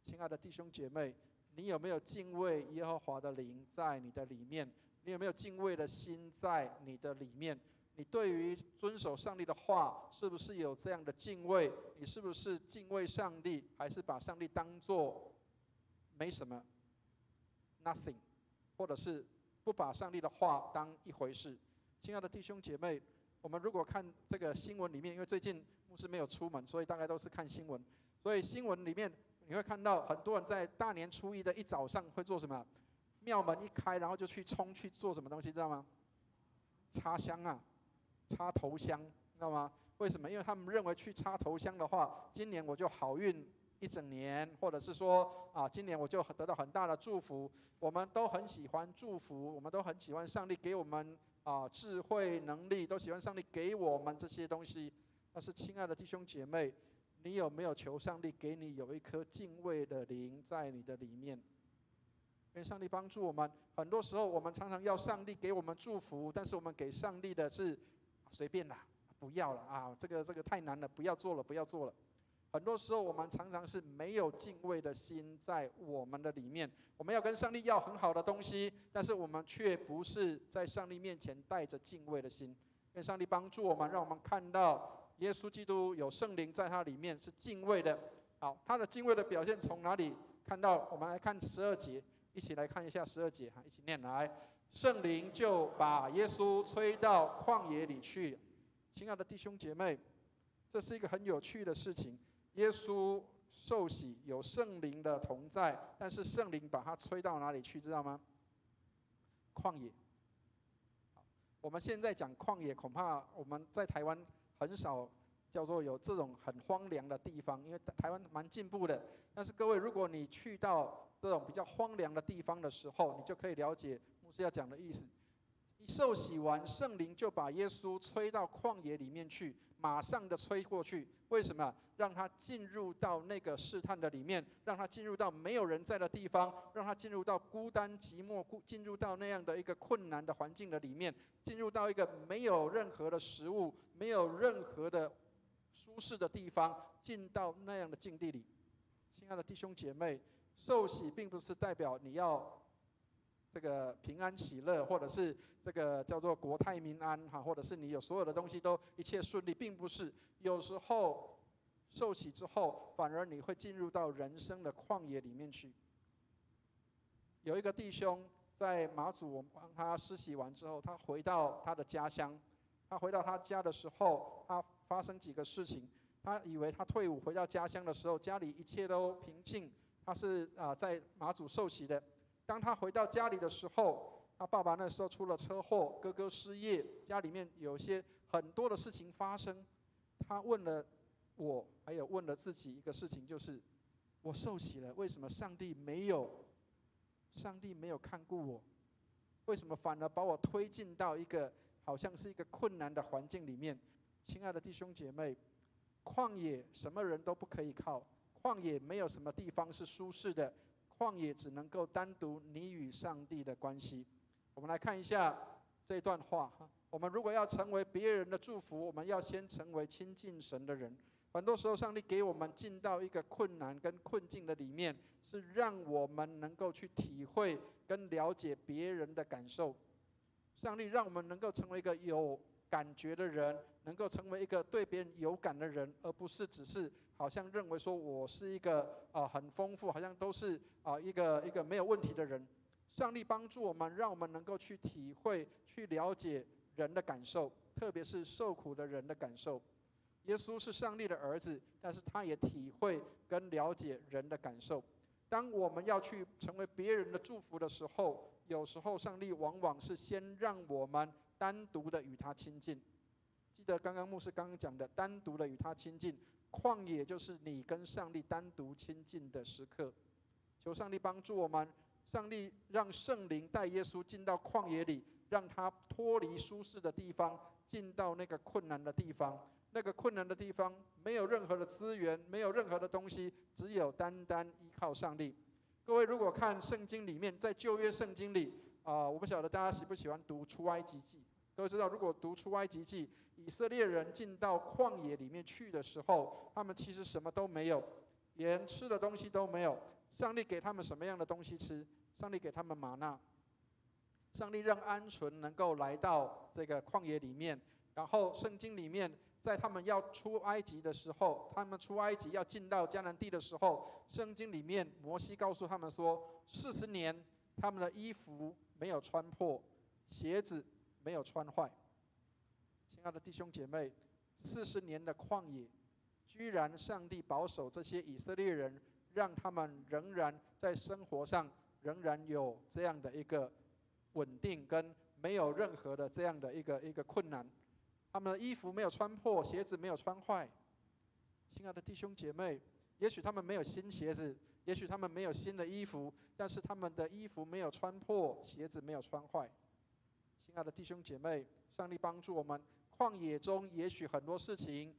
亲爱的弟兄姐妹，你有没有敬畏耶和华的灵在你的里面？你有没有敬畏的心在你的里面？你对于遵守上帝的话，是不是有这样的敬畏？你是不是敬畏上帝，还是把上帝当作没什么 ，nothing， 或者是不把上帝的话当一回事？亲爱的弟兄姐妹，我们如果看这个新闻里面，因为最近牧师没有出门，所以大概都是看新闻，所以新闻里面你会看到很多人在大年初一的一早上会做什么？庙门一开，然后就去做什么东西，知道吗？插香啊，插头香，知道吗？为什么？因为他们认为去插头香的话，今年我就好运一整年，或者是说今年我就得到很大的祝福。我们都很喜欢祝福，我们都很喜欢上帝给我们智慧能力，都喜欢上帝给我们这些东西。但是亲爱的弟兄姐妹，你有没有求上帝给你有一颗敬畏的灵在你的里面？愿上帝帮助我们。很多时候我们常常要上帝给我们祝福，但是我们给上帝的是随便啦，不要了这个太难了，不要做了，不要做了。很多时候我们常常是没有敬畏的心在我们的里面，我们要跟上帝要很好的东西，但是我们却不是在上帝面前带着敬畏的心。愿上帝帮助我们，让我们看到耶稣基督有圣灵在他里面是敬畏的。好，他的敬畏的表现从哪里看到？我们来看12节，一起来看一下12节一起念来。圣灵就把耶稣催到旷野里去。亲爱的弟兄姐妹，这是一个很有趣的事情。耶稣受洗有圣灵的同在，但是圣灵把他催到哪里去，知道吗？旷野。我们现在讲旷野，恐怕我们在台湾很少叫做有这种很荒凉的地方，因为台湾蛮进步的。但是各位，如果你去到这种比较荒凉的地方的时候，你就可以了解牧师要讲的意思。一受洗完，圣灵就把耶稣吹到旷野里面去，马上的吹过去。为什么？让他进入到那个试探的里面，让他进入到没有人在的地方，让他进入到孤单寂寞，进入到那样的一个困难的环境的里面，进入到一个没有任何的食物，没有任何的舒适的地方，进到那样的境地里。亲爱的弟兄姐妹，受洗并不是代表你要这个平安喜乐，或者是这个叫做国泰民安哈，或者是你有所有的东西都一切顺利，并不是。有时候受洗之后，反而你会进入到人生的旷野里面去。有一个弟兄在马祖，我们帮他施洗完之后，他回到他的家乡。他回到他家的时候，他发生几个事情。他以为他退伍回到家乡的时候，家里一切都平静。他是在马祖受洗的。当他回到家里的时候，他爸爸那时候出了车祸，哥哥失业，家里面有些很多的事情发生。他问了我，还有问了自己一个事情，就是我受洗了，为什么上帝没有看顾我？为什么反而把我推进到一个好像是一个困难的环境里面？亲爱的弟兄姐妹，旷野什么人都不可以靠，旷野没有什么地方是舒适的，旷野只能够单独你与上帝的关系。我们来看一下这段话。我们如果要成为别人的祝福，我们要先成为亲近神的人。很多时候，上帝给我们进到一个困难跟困境的里面，是让我们能够去体会跟了解别人的感受。上帝让我们能够成为一个有感觉的人，能够成为一个对别人有感的人，而不是只是好像认为说我是一个很丰富，好像都是一个没有问题的人。上帝帮助我们，让我们能够去体会、去了解人的感受，特别是受苦的人的感受。耶稣是上帝的儿子，但是他也体会跟了解人的感受。当我们要去成为别人的祝福的时候，有时候上帝往往是先让我们单独的与他亲近。记得刚刚牧师刚刚讲的，单独的与他亲近，旷野就是你跟上帝单独亲近的时刻。求上帝帮助我们，上帝让圣灵带耶稣进到旷野里，让他脱离舒适的地方，进到那个困难的地方。那个困难的地方没有任何的资源，没有任何的东西，只有单单依靠上帝。各位如果看圣经里面，在旧约圣经里我不晓得大家喜不喜欢读出埃及记。各位知道，如果读出埃及记，以色列人进到旷野里面去的时候，他们其实什么都没有，连吃的东西都没有。上帝给他们什么样的东西吃？上帝给他们玛纳。上帝让鹌鹑能够来到这个旷野里面，然后圣经里面，在他们要出埃及的时候，他们出埃及要进到迦南地的时候，圣经里面摩西告诉他们说，40年他们的衣服没有穿破，鞋子没有穿坏。亲爱的弟兄姐妹，40年的旷野，居然上帝保守这些以色列人，让他们仍然在生活上仍然有这样的一个稳定，跟没有任何的这样的一个困难。他们的衣服没有穿破，鞋子没有穿坏。亲爱的弟兄姐妹，也许他们没有新鞋子，也许他们没有新的衣服，但是他们的衣服没有穿破，鞋子没有穿坏。亲爱的弟兄姐妹，上帝帮助我们。旷野中也许很多事情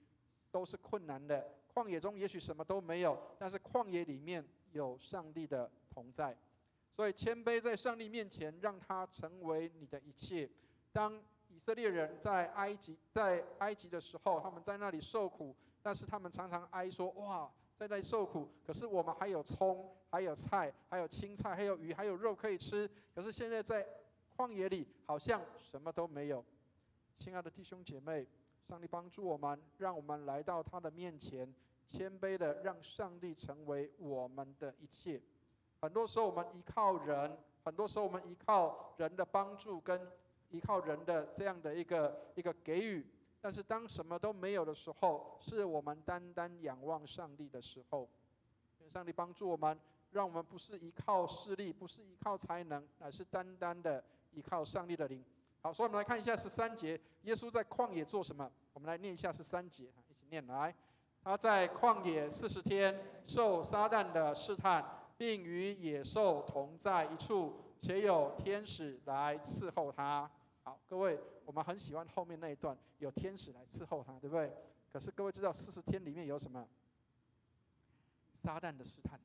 都是困难的，旷野中也许什么都没有，但是旷野里面有上帝的同在。所以谦卑在上帝面前，让他成为你的一切。当以色列人在埃及的时候，他们在那里受苦，但是他们常常哀说：哇，在那里受苦，可是我们还有葱，还有菜，还有青菜，还有鱼，还有肉可以吃。可是现在在旷野里，好像什么都没有。亲爱的弟兄姐妹，上帝帮助我们，让我们来到他的面前，谦卑的让上帝成为我们的一切。很多时候我们依靠人，很多时候我们依靠人的帮助，跟依靠人的这样的一个给予。但是当什么都没有的时候，是我们单单仰望上帝的时候。愿上帝帮助我们，让我们不是依靠势力，不是依靠才能，乃是单单的依靠上帝的灵。好，所以我们来看一下13节，耶稣在旷野做什么？我们来念一下13节，一起。起念来。他在旷野40天，受撒旦的试探，并与野兽同在一处，且有天使来伺候他。好，各位，我们很喜欢后面那一段，有天使来伺候他，对不对？可是各位知道40天里面有什么？撒旦的试探。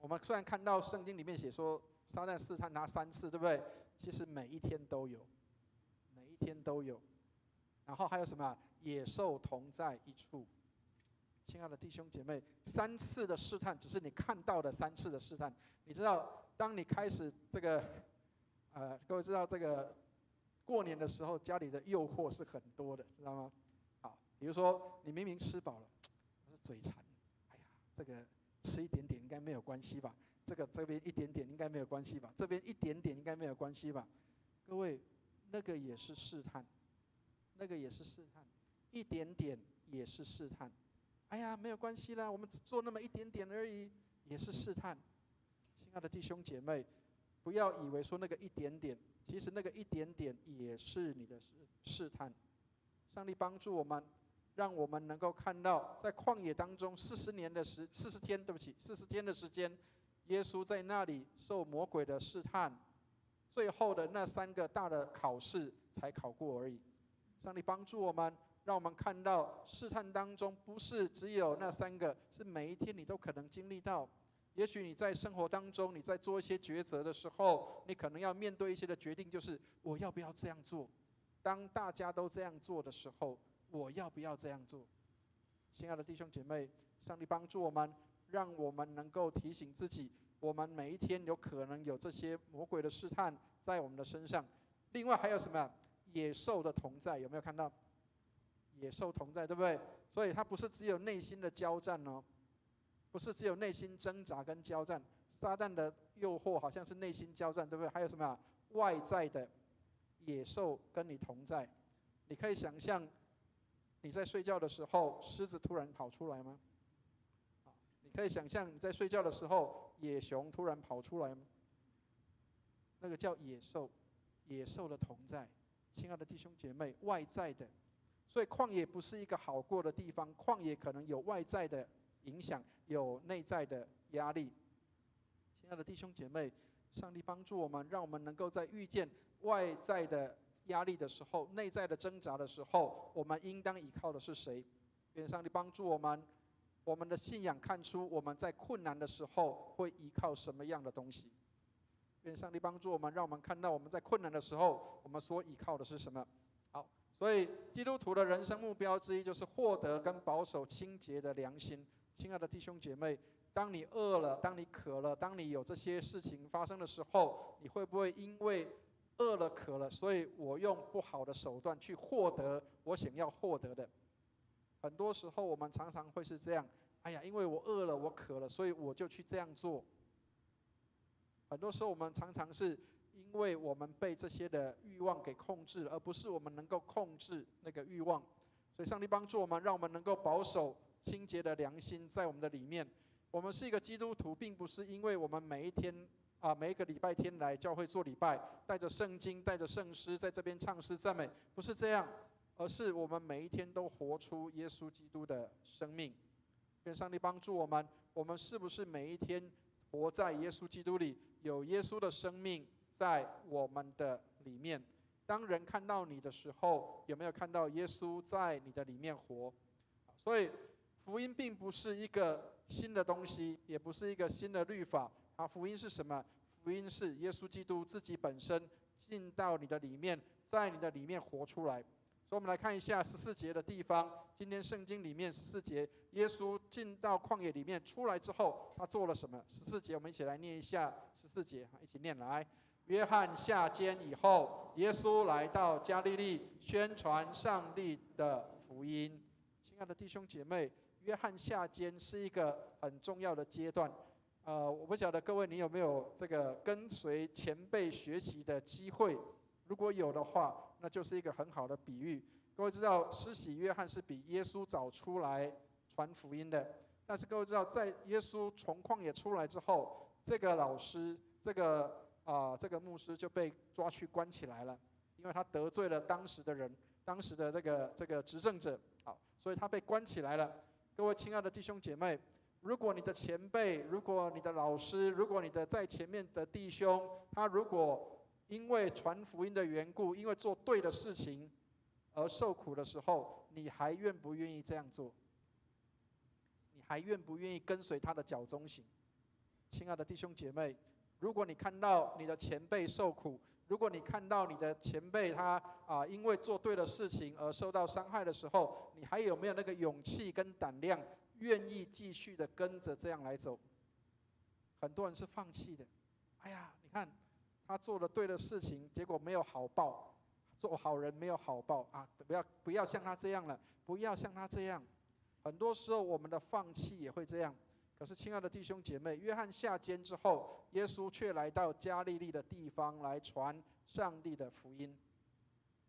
我们虽然看到圣经里面写说撒旦试探他3次，对不对？其实每一天都有，每一天都有。然后还有什么？野兽同在一处。亲爱的弟兄姐妹，3次的试探只是你看到的3次的试探。你知道，当你开始这个，各位知道这个过年的时候，家里的诱惑是很多的，知道吗？好，比如说你明明吃饱了，但是嘴馋，哎呀，这个吃一点点应该没有关系吧？这边一点点应该没有关系吧？这边一点点应该没有关系吧？各位，那个也是试探，那个也是试探，一点点也是试探。哎呀，没有关系啦，我们只做那么一点点而已，也是试探。亲爱的弟兄姐妹，不要以为说那个一点点，其实那个一点点也是你的试探。上帝帮助我们，让我们能够看到，在旷野当中40天的时间，耶稣在那里受魔鬼的试探，最后的那3个大的考试才考过而已。上帝帮助我们，让我们看到试探当中不是只有那3个，是每一天你都可能经历到。也许你在生活当中，你在做一些抉择的时候，你可能要面对一些的决定，就是我要不要这样做？当大家都这样做的时候，我要不要这样做？亲爱的弟兄姐妹，上帝帮助我们，让我们能够提醒自己，我们每一天有可能有这些魔鬼的试探在我们的身上。另外还有什么？野兽的同在，有没有看到？野兽同在，对不对？所以它不是只有内心的交战哦，不是只有内心挣扎跟交战。撒旦的诱惑好像是内心交战，对不对？还有什么？外在的野兽跟你同在。你可以想象你在睡觉的时候，狮子突然跑出来吗？你可以想象你在睡觉的时候，野熊突然跑出来吗？那个叫野兽，野兽的同在。亲爱的弟兄姐妹，外在的，所以旷野不是一个好过的地方，旷野可能有外在的影响，有内在的压力。亲爱的弟兄姐妹，上帝帮助我们，让我们能够在遇见外在的压力的时候，内在的挣扎的时候，我们应当依靠的是谁？愿上帝帮助我们，我们的信仰看出我们在困难的时候会依靠什么样的东西。愿上帝帮助我们，让我们看到我们在困难的时候，我们所依靠的是什么。好，所以基督徒的人生目标之一就是获得跟保守清洁的良心。亲爱的弟兄姐妹，当你饿了，当你渴了，当你有这些事情发生的时候，你会不会因为饿了渴了，所以我用不好的手段去获得我想要获得的？很多时候我们常常会是这样，哎呀，因为我饿了，我渴了，所以我就去这样做。很多时候我们常常是因为我们被这些的欲望给控制了，而不是我们能够控制那个欲望。所以上帝帮助我们，让我们能够保守清洁的良心在我们的里面。我们是一个基督徒，并不是因为我们每一个礼拜天来教会做礼拜，带着圣经，带着圣诗，在这边唱诗赞美，不是这样，而是我们每一天都活出耶稣基督的生命。愿上帝帮助我们，我们是不是每一天活在耶稣基督里，有耶稣的生命在我们的里面？当人看到你的时候，有没有看到耶稣在你的里面活？所以福音并不是一个新的东西，也不是一个新的律法。福音是什么？福音是耶稣基督自己本身进到你的里面，在你的里面活出来。所以我们来看一下14节的地方。今天圣经里面14节，耶稣进到旷野里面出来之后，他做了什么？14节我们一起来念一下14节，一起念来。约翰下监以后，耶稣来到加利利，宣传上帝的福音。亲爱的弟兄姐妹，约翰下监是一个很重要的阶段。我不晓得各位你有没有这个跟随前辈学习的机会？如果有的话，那就是一个很好的比喻。各位知道，施洗约翰是比耶稣早出来传福音的。但是各位知道，在耶稣从旷野出来之后，这个老师，这个牧师就被抓去关起来了，因为他得罪了当时的人，当时的这个执政者。好，所以他被关起来了。各位亲爱的弟兄姐妹，如果你的前辈，如果你的老师，如果你的在前面的弟兄，他如果因为传福音的缘故，因为做对的事情而受苦的时候，你还愿不愿意这样做？你还愿不愿意跟随他的脚中行？亲爱的弟兄姐妹，如果你看到你的前辈受苦，如果你看到你的前辈他因为做对的事情而受到伤害的时候，你还有没有那个勇气跟胆量，愿意继续的跟着这样来走？很多人是放弃的。哎呀，你看他做了对的事情，结果没有好报，做好人没有好报啊！不要像他这样了，不要像他这样。很多时候我们的放弃也会这样。可是，亲爱的弟兄姐妹，约翰下监之后，耶稣却来到加利利的地方来传上帝的福音。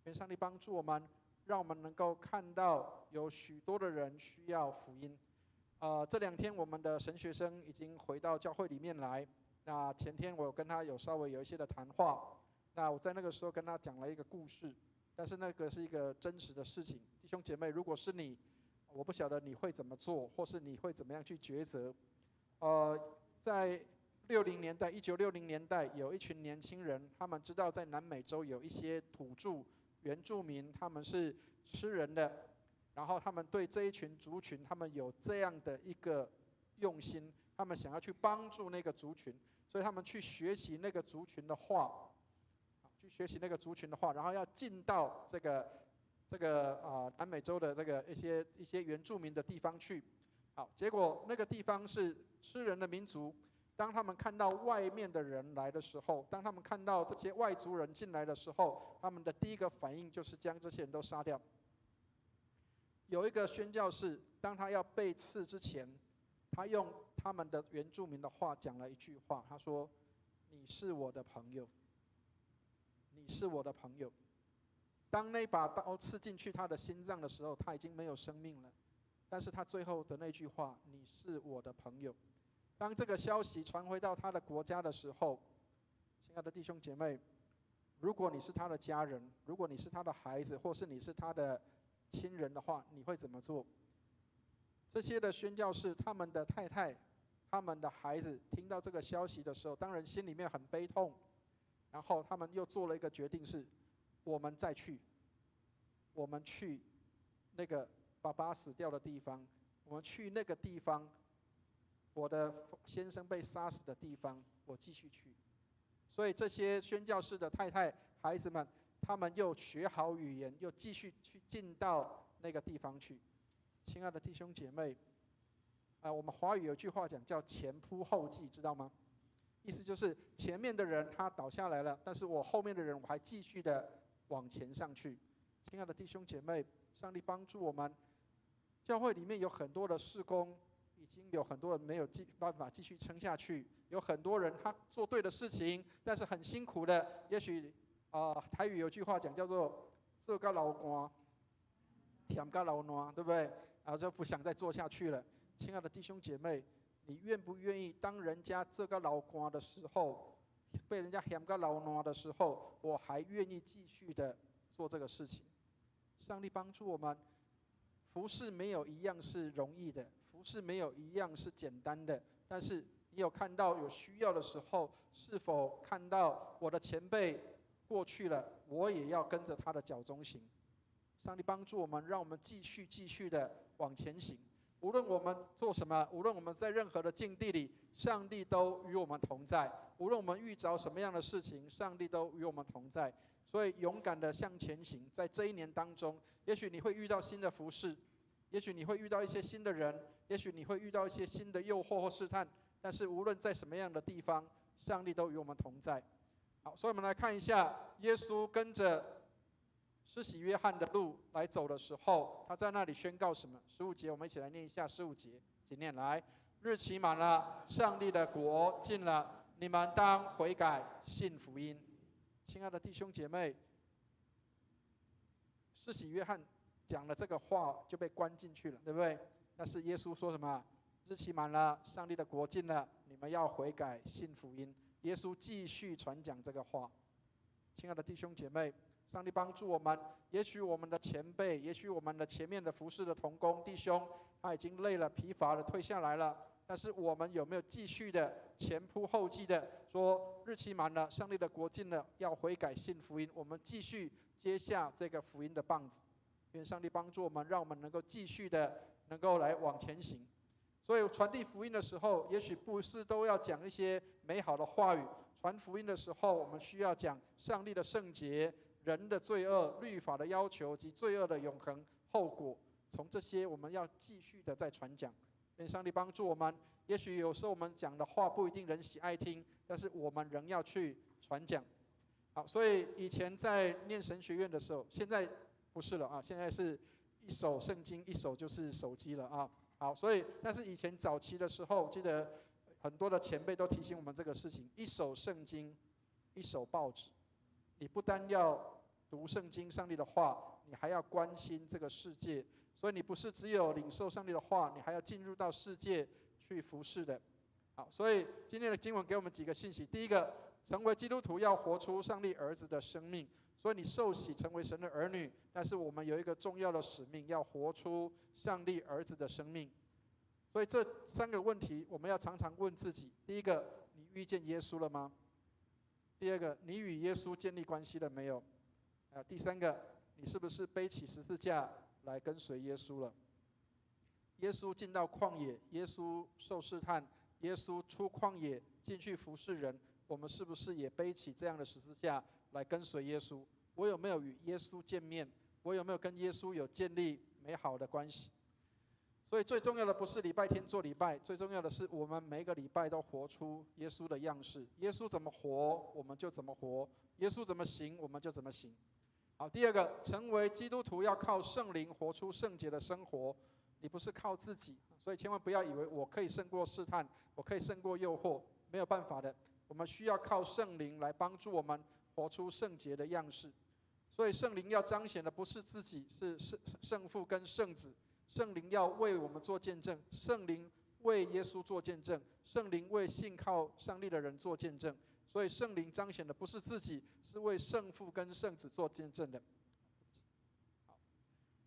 愿上帝帮助我们，让我们能够看到有许多的人需要福音。这2天我们的神学生已经回到教会里面来。那前天我跟他稍微有一些的谈话。那我在那个时候跟他讲了一个故事，但是那个是一个真实的事情。弟兄姐妹，如果是你，我不晓得你会怎么做，或是你会怎么样去抉择。在1960年代，有一群年轻人，他们知道在南美洲有一些土著原住民，他们是吃人的，然后他们对这一群族群，他们有这样的一个用心，他们想要去帮助那个族群，所以他们去学习那个族群的话，然后要进到这个南美洲的这个一些原住民的地方去。好，结果那个地方是吃人的民族，当他们看到外面的人来的时候，当他们看到这些外族人进来的时候，他们的第一个反应就是将这些人都杀掉。有一个宣教士，当他要被刺之前，他用他们的原住民的话讲了一句话，他说：“你是我的朋友，你是我的朋友。”当那把刀刺进去他的心脏的时候，他已经没有生命了。但是他最后的那句话：“你是我的朋友。”当这个消息传回到他的国家的时候，亲爱的弟兄姐妹，如果你是他的家人，如果你是他的孩子，或是你是他的亲人的话，你会怎么做？这些的宣教士，他们的太太、他们的孩子听到这个消息的时候，当然心里面很悲痛，然后他们又做了一个决定是：我们再去，我们去那个爸爸死掉的地方，我们去那个地方，我的先生被杀死的地方，我继续去。所以这些宣教士的太太、孩子们，他们又学好语言，又继续去进到那个地方去。亲爱的弟兄姐妹，我们华语有句话讲叫前仆后继，知道吗？意思就是前面的人他倒下来了，但是我后面的人我还继续的往前上去。亲爱的弟兄姐妹，上帝帮助我们。教会里面有很多的事工，已经有很多人没有办法继续撑下去，有很多人他做对的事情，但是很辛苦的。也许台语有句话讲叫做“做个老官，嫌个老暖”，对不对？然后就不想再做下去了。亲爱的弟兄姐妹，你愿不愿意当人家这个老官的时候，被人家嫌个老暖的时候，我还愿意继续的做这个事情？上帝帮助我们。服事没有一样是容易的，服事没有一样是简单的。但是你有看到有需要的时候，是否看到我的前辈过去了，我也要跟着他的脚中行？上帝帮助我们，让我们继续的往前行。无论我们做什么，无论我们在任何的境地里，上帝都与我们同在。无论我们遇着什么样的事情，上帝都与我们同在。所以勇敢的向前行，在这一年当中，也许你会遇到新的服事，也许你会遇到一些新的人，也许你会遇到一些新的诱惑或试探，但是无论在什么样的地方，上帝都与我们同在。好，所以我们来看一下，耶稣跟着施洗约翰的路来走的时候，他在那里宣告什么？15节，我们一起来念一下15节，请念来：日期满了，上帝的国近了，你们当悔改，信福音。亲爱的弟兄姐妹，施洗约翰讲了这个话就被关进去了，对不对？但是耶稣说什么？日期满了，上帝的国近了，你们要悔改，信福音。耶稣继续传讲这个话。亲爱的弟兄姐妹，上帝帮助我们。也许我们的前辈，也许我们的前面的服侍的同工弟兄，他已经累了、疲乏了，退下来了。但是我们有没有继续的前仆后继的说，日期满了，上帝的国近了，要悔改信福音？我们继续接下这个福音的棒子。愿上帝帮助我们，让我们能够继续的能够来往前行。所以传递福音的时候，也许不是都要讲一些美好的话语。传福音的时候，我们需要讲上帝的圣洁、人的罪恶、律法的要求及罪恶的永恒后果。从这些，我们要继续的在传讲。愿上帝帮助我们。也许有时候我们讲的话不一定人喜爱听，但是我们仍要去传讲。好，所以以前在念神学院的时候，现在不是了啊，现在是一手圣经，一手就是手机了啊。好，所以但是以前早期的时候，记得很多的前辈都提醒我们这个事情：一手圣经，一手报纸。你不单要读圣经上帝的话，你还要关心这个世界。所以你不是只有领受上帝的话，你还要进入到世界去服侍的。好，所以今天的经文给我们几个信息：第一个，成为基督徒要活出上帝儿子的生命。所以你受洗成为神的儿女，但是我们有一个重要的使命，要活出上帝儿子的生命。所以这3个问题，我们要常常问自己：第一个，你遇见耶稣了吗？第二个，你与耶稣建立关系了没有？第3个，你是不是背起十字架来跟随耶稣了？耶稣进到旷野，耶稣受试探，耶稣出旷野进去服侍人，我们是不是也背起这样的十字架来跟随耶稣？我有没有与耶稣见面？我有没有跟耶稣有建立美好的关系？所以最重要的不是礼拜天做礼拜，最重要的是我们每个礼拜都活出耶稣的样式。耶稣怎么活，我们就怎么活；耶稣怎么行，我们就怎么行。好，第二个，成为基督徒要靠圣灵活出圣洁的生活。你不是靠自己，所以千万不要以为我可以胜过试探，我可以胜过诱惑，没有办法的。我们需要靠圣灵来帮助我们活出圣洁的样式。所以圣灵要彰显的不是自己，是圣父跟圣子。圣灵要为我们做见证，圣灵为耶稣做见证，圣灵为信靠上帝的人做见证。所以圣灵彰显的不是自己，是为圣父跟圣子做见证的。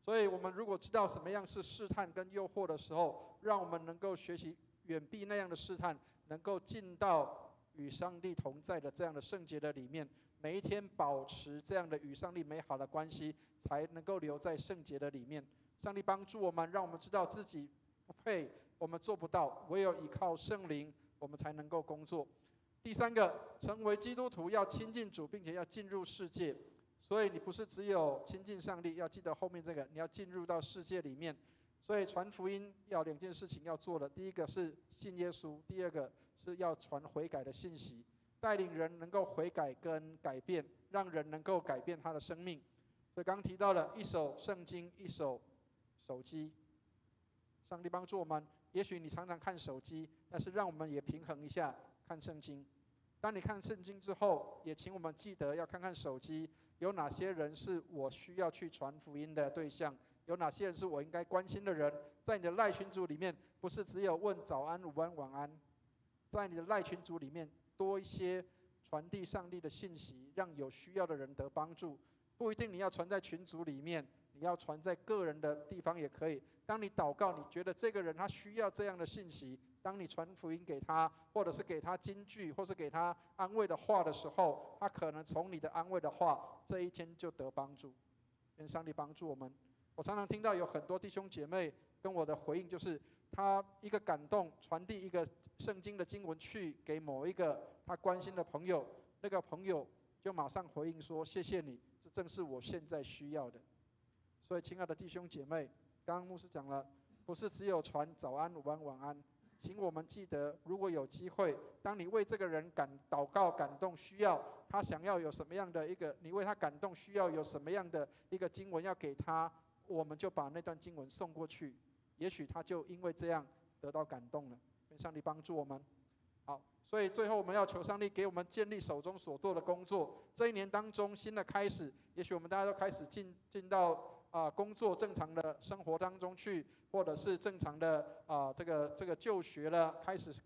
所以我们如果知道什么样是试探跟诱惑的时候，让我们能够学习远避那样的试探，能够进到与上帝同在的这样的圣洁的里面，每一天保持这样的与上帝美好的关系，才能够留在圣洁的里面。上帝帮助我们，让我们知道自己不配，我们做不到，唯有依靠圣灵，我们才能够工作。第3个，成为基督徒要亲近主，并且要进入世界。所以你不是只有亲近上帝，要记得后面这个，你要进入到世界里面。所以传福音要2件事情要做的，第一个是信耶稣，第2个是要传悔改的信息，带领人能够悔改跟改变，让人能够改变他的生命。所以刚刚提到了一手圣经，一手手机。上帝帮助我们，也许你常常看手机，但是让我们也平衡一下看圣经。当你看圣经之后，也请我们记得要看看手机，有哪些人是我需要去传福音的对象，有哪些人是我应该关心的人。在你的赖群组里面，不是只有问早安、午安、晚安，在你的赖群组里面多一些传递上帝的信息，让有需要的人得帮助。不一定你要传在群组里面，你要传在个人的地方也可以。当你祷告，你觉得这个人他需要这样的信息，当你传福音给他，或者是给他金句，或是给他安慰的话的时候，他可能从你的安慰的话，这一天就得帮助。愿上帝帮助我们。我常常听到有很多弟兄姐妹跟我的回应，就是他一个感动，传递一个圣经的经文去给某一个他关心的朋友，那个朋友就马上回应说：“谢谢你，这正是我现在需要的。”所以，亲爱的弟兄姐妹，刚刚牧师讲了，不是只有传早安、午安、晚安。请我们记得，如果有机会，当你为这个人祷告、感动、需要他想要有什么样的一个，你为他感动需要有什么样的一个经文要给他，我们就把那段经文送过去，也许他就因为这样得到感动了。愿上帝帮助我们。好，所以最后我们要求上帝给我们建立手中所做的工作。这一年当中，新的开始，也许我们大家都开始进到工作正常的生活当中去，或者是正常的这个就学了，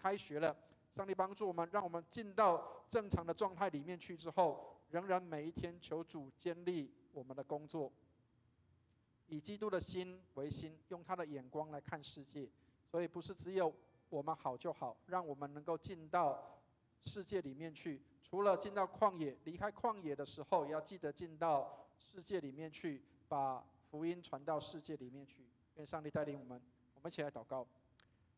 开学了。上帝帮助我们，让我们进到正常的状态里面去之后，仍然每一天求主坚立我们的工作，以基督的心为心，用他的眼光来看世界。所以不是只有我们好就好，让我们能够进到世界里面去。除了进到旷野，离开旷野的时候，也要记得进到世界里面去，把福音传到世界里面去。愿上帝带领我们，我们一起来祷告。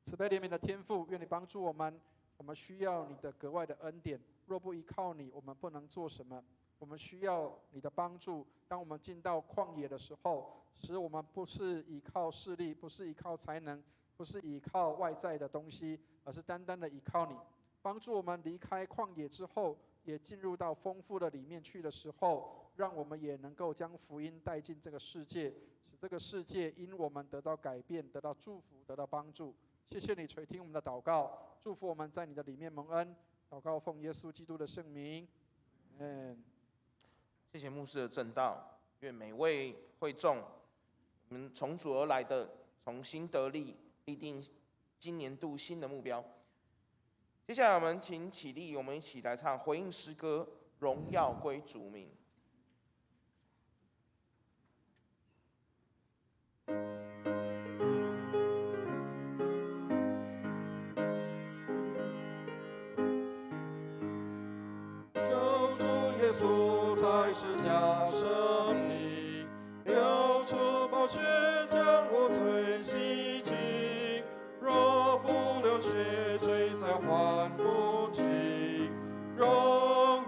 慈悲怜悯的天父，愿你帮助我们，我们需要你的格外的恩典。若不依靠你，我们不能做什么。我们需要你的帮助。当我们进到旷野的时候，使我们不是依靠势力，不是依靠才能，不是依靠外在的东西，而是单单的依靠你。帮助我们离开旷野之后，也进入到丰富的里面去的时候，让我们也能够将福音带进这个世界，使这个世界因我们得到改变，得到祝福，得到帮助。谢谢你垂听我们的祷告，祝福我们在你的里面蒙恩。祷告奉耶稣基督的圣名，阿们。谢谢牧师的正道，愿每位会众，我们从主而来的，重新得力，立定今年度新的目标。接下来我们请起立，我们一起来唱回应诗歌《荣耀归主名》。救主耶稣在十架生命，流出宝血将我罪洗净。若不流血，罪再还不清。荣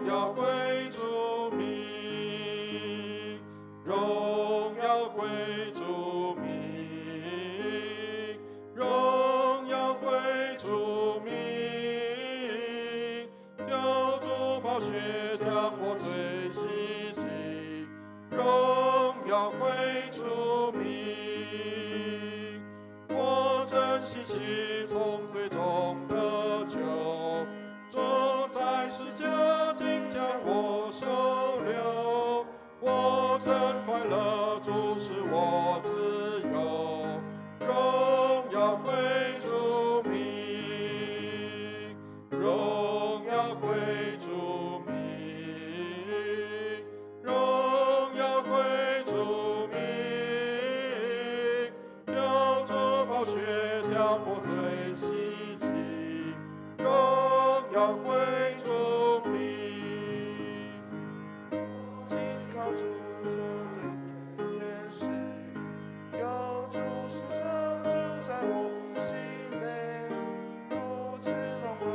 耀归主名，荣耀归主名，荣耀归主名。救主宝血将我罪洗净，荣耀归主名。我真心喜从罪中得救，主在十架竟将我收留。我真快乐，主使我自由。荣耀归主名，荣耀归主名，荣耀归主名。救主宝血将我罪洗净，荣耀归主名。紧靠主做最全事，有主时常住在我心内，如此容恩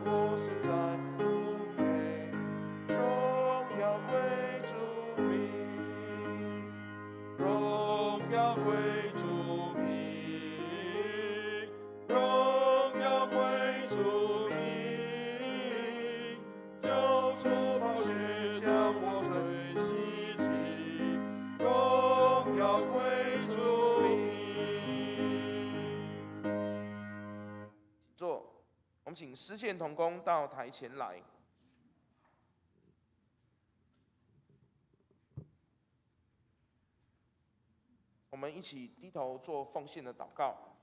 我实在不配。荣耀归主名，荣耀归主名，荣耀归主名。救主宝血将我罪洗净，荣耀归主名。请坐，我们请诗献同工到台前来。我们一起低头做奉献的祷告。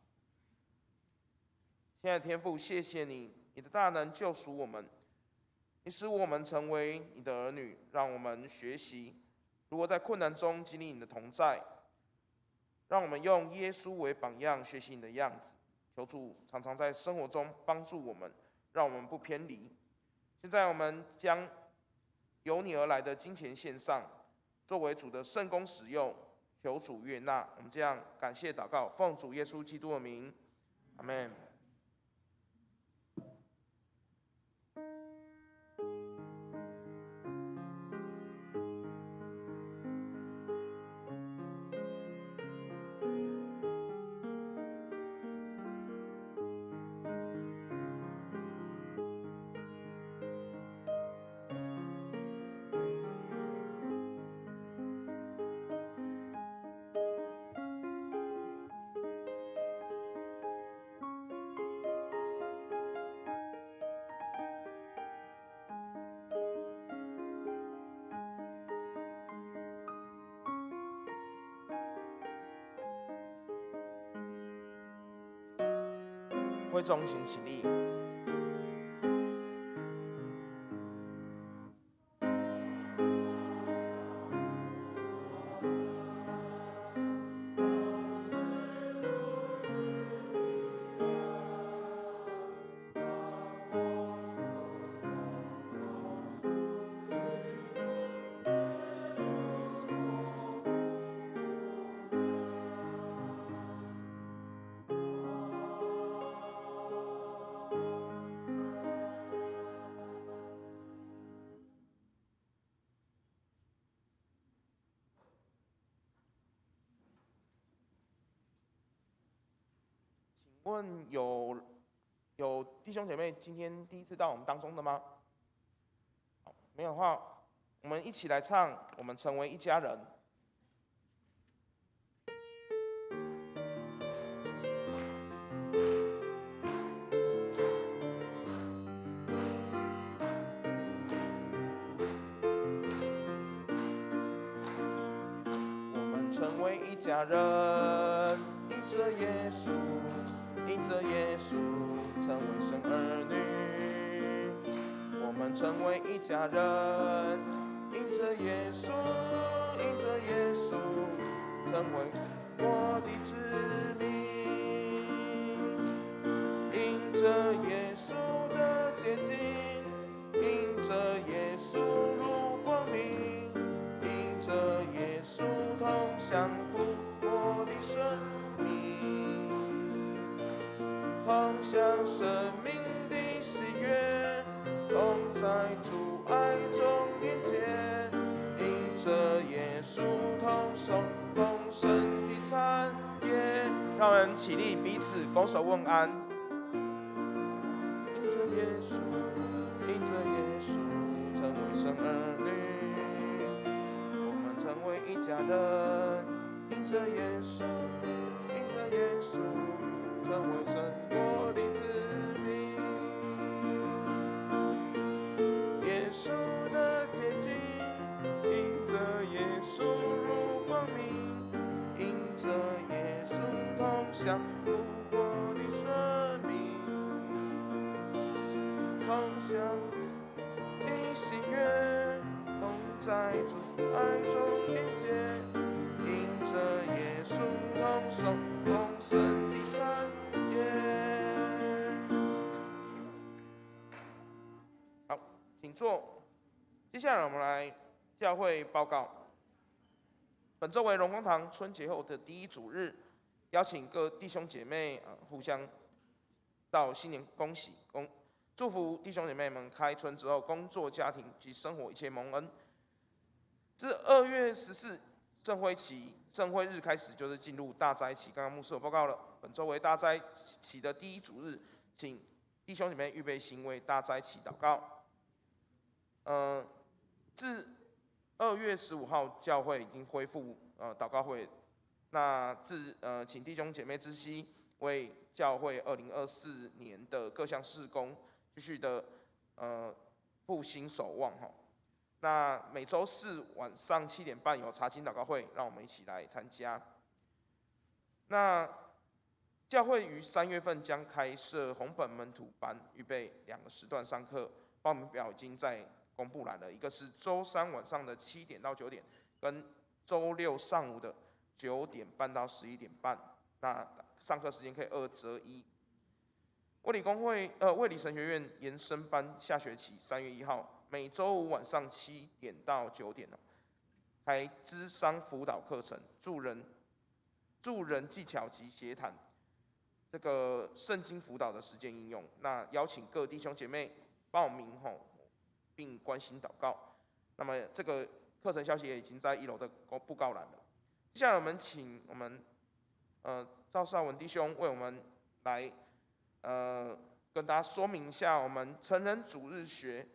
亲爱的天父，谢谢你，你的大能救赎我们，你使我们成为你的儿女，让我们学习如何在困难中经历你的同在，让我们用耶稣为榜样，学习你的样子。求主常常在生活中帮助我们，让我们不偏离。现在我们将由你而来的金钱献上，作为主的圣工使用，求主悦纳。我们这样感谢祷告，奉主耶稣基督的名，阿们。会众请起立。问有弟兄姐妹今天第一次到我们当中的吗？好，没有的话，我们一起来唱《我们成为一家人》。我们成为一家人，因着耶稣，因着耶稣成为神儿女。我们成为一家人，因着耶稣，因着耶稣成为我的子民。因着耶稣的洁净，因着耶稣如光明，因着耶稣同享复活的生命，同享生命的喜悦，同在主爱中连结，因着耶稣同受丰盛的产业。让我们起立，彼此拱手问安。因着耶稣，因着耶稣成为神儿女，我们成为一家人。因着耶稣，因着耶稣成为神国的子民。耶稣的洁净，因着耶稣如光明，因着耶稣同享复活的生命，同享的喜悦，同在主爱中连结，因着耶稣同受丰盛的产业。好，请坐。接下来我们来教会报告。本周为荣光堂春节后的第一主日，邀请各弟兄姐妹互相道新年恭喜，祝福弟兄姐妹们开春之后工作、家庭及生活一切蒙恩。自2月14盛会期、盛会日开始，就是进入大斋期。刚刚牧师有报告了，本周为大斋期的第一主日，请弟兄姐妹预备心为大斋期祷告。自2月15号，教会已经恢复祷告会。那请弟兄姐妹知悉，为教会2024年的各项事工继续的复兴守望哈。那每周四晚上7点半有查经祷告会，让我们一起来参加。那教会于3月份将开设红本门徒班，预备2个时段上课，报名表已经在公布栏了，一个是周3晚上的7点到9点，跟周6上午的9点半到11点半。那上课时间可以2折1。卫理神学院延伸班下学期3月1号，每周5晚上7点到9点开諮商辅导课程，助人技巧及协谈这个圣经辅导的实践应用。那邀请各弟兄姐妹报名并关心祷告。那么这个课程消息也已经在1楼的布告栏了。接下来我们请我们赵少文弟兄为我们来跟大家说明一下我们成人主日学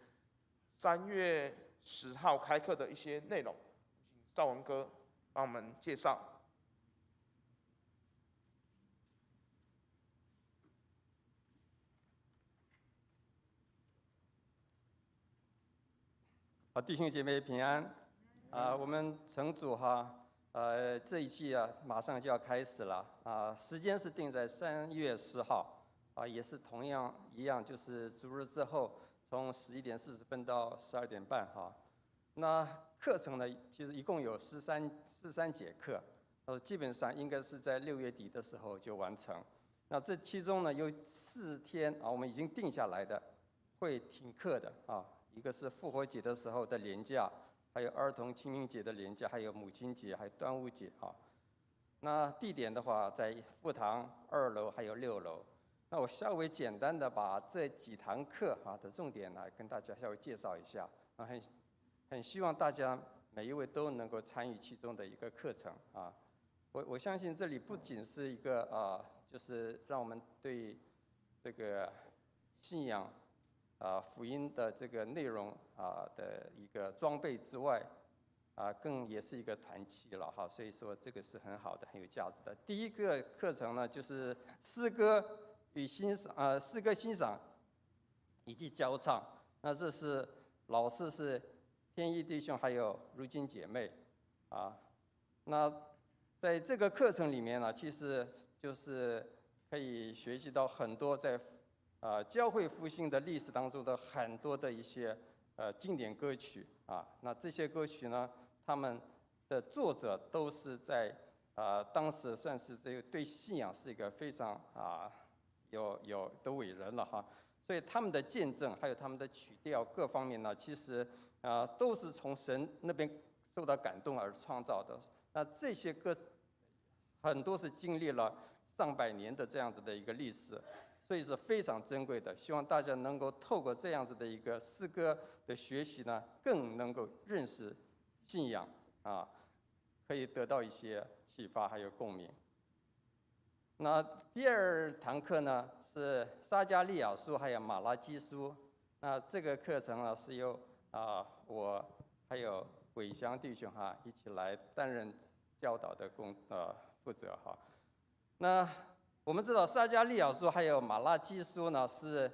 3月10号开课的一些内容。请少文哥帮我们介绍。弟兄姐妹平安我们成组这一季马上就要开始了时间是定在3月10号也是同样一样，就是主日之后，从11点40分到12点半那课程呢，其实一共有13节课，基本上应该是在6月底的时候就完成。那这其中呢，有4天我们已经定下来的会停课的一个是复活节的时候的连假，还有儿童清明节的连假，还有母亲节，还有端午节那地点的话，在副堂2楼还有6楼。那我稍微简单的把这几堂课的重点来跟大家稍微介绍一下很希望大家每一位都能够参与其中的一个课程我相信这里不仅是一个就是让我们对这个信仰福音的这个内容的一个装备之外，更也是一个团契了哈。所以说这个是很好的，很有价值的。第一个课程呢，就是诗歌欣赏以及教唱。那这是老师是天一弟兄还有如今姐妹那在这个课程里面呢，其实就是可以学习到很多在教会复兴的历史当中的很多的一些经典歌曲那这些歌曲呢，他们的作者都是在当时算是这个对信仰是一个非常有的伟人了哈。所以他们的见证还有他们的曲调各方面呢，其实都是从神那边受到感动而创造的。那这些歌很多是经历了上百年的这样子的一个历史，所以是非常珍贵的。希望大家能够透过这样子的一个诗歌的学习呢，更能够认识信仰可以得到一些启发还有共鸣。那第二堂课呢是撒迦利亚书还有马拉基书。那这个课程呢是由我还有伟翔弟兄一起来担任教导的负责哈。那我们知道撒迦利亚书还有马拉基书呢是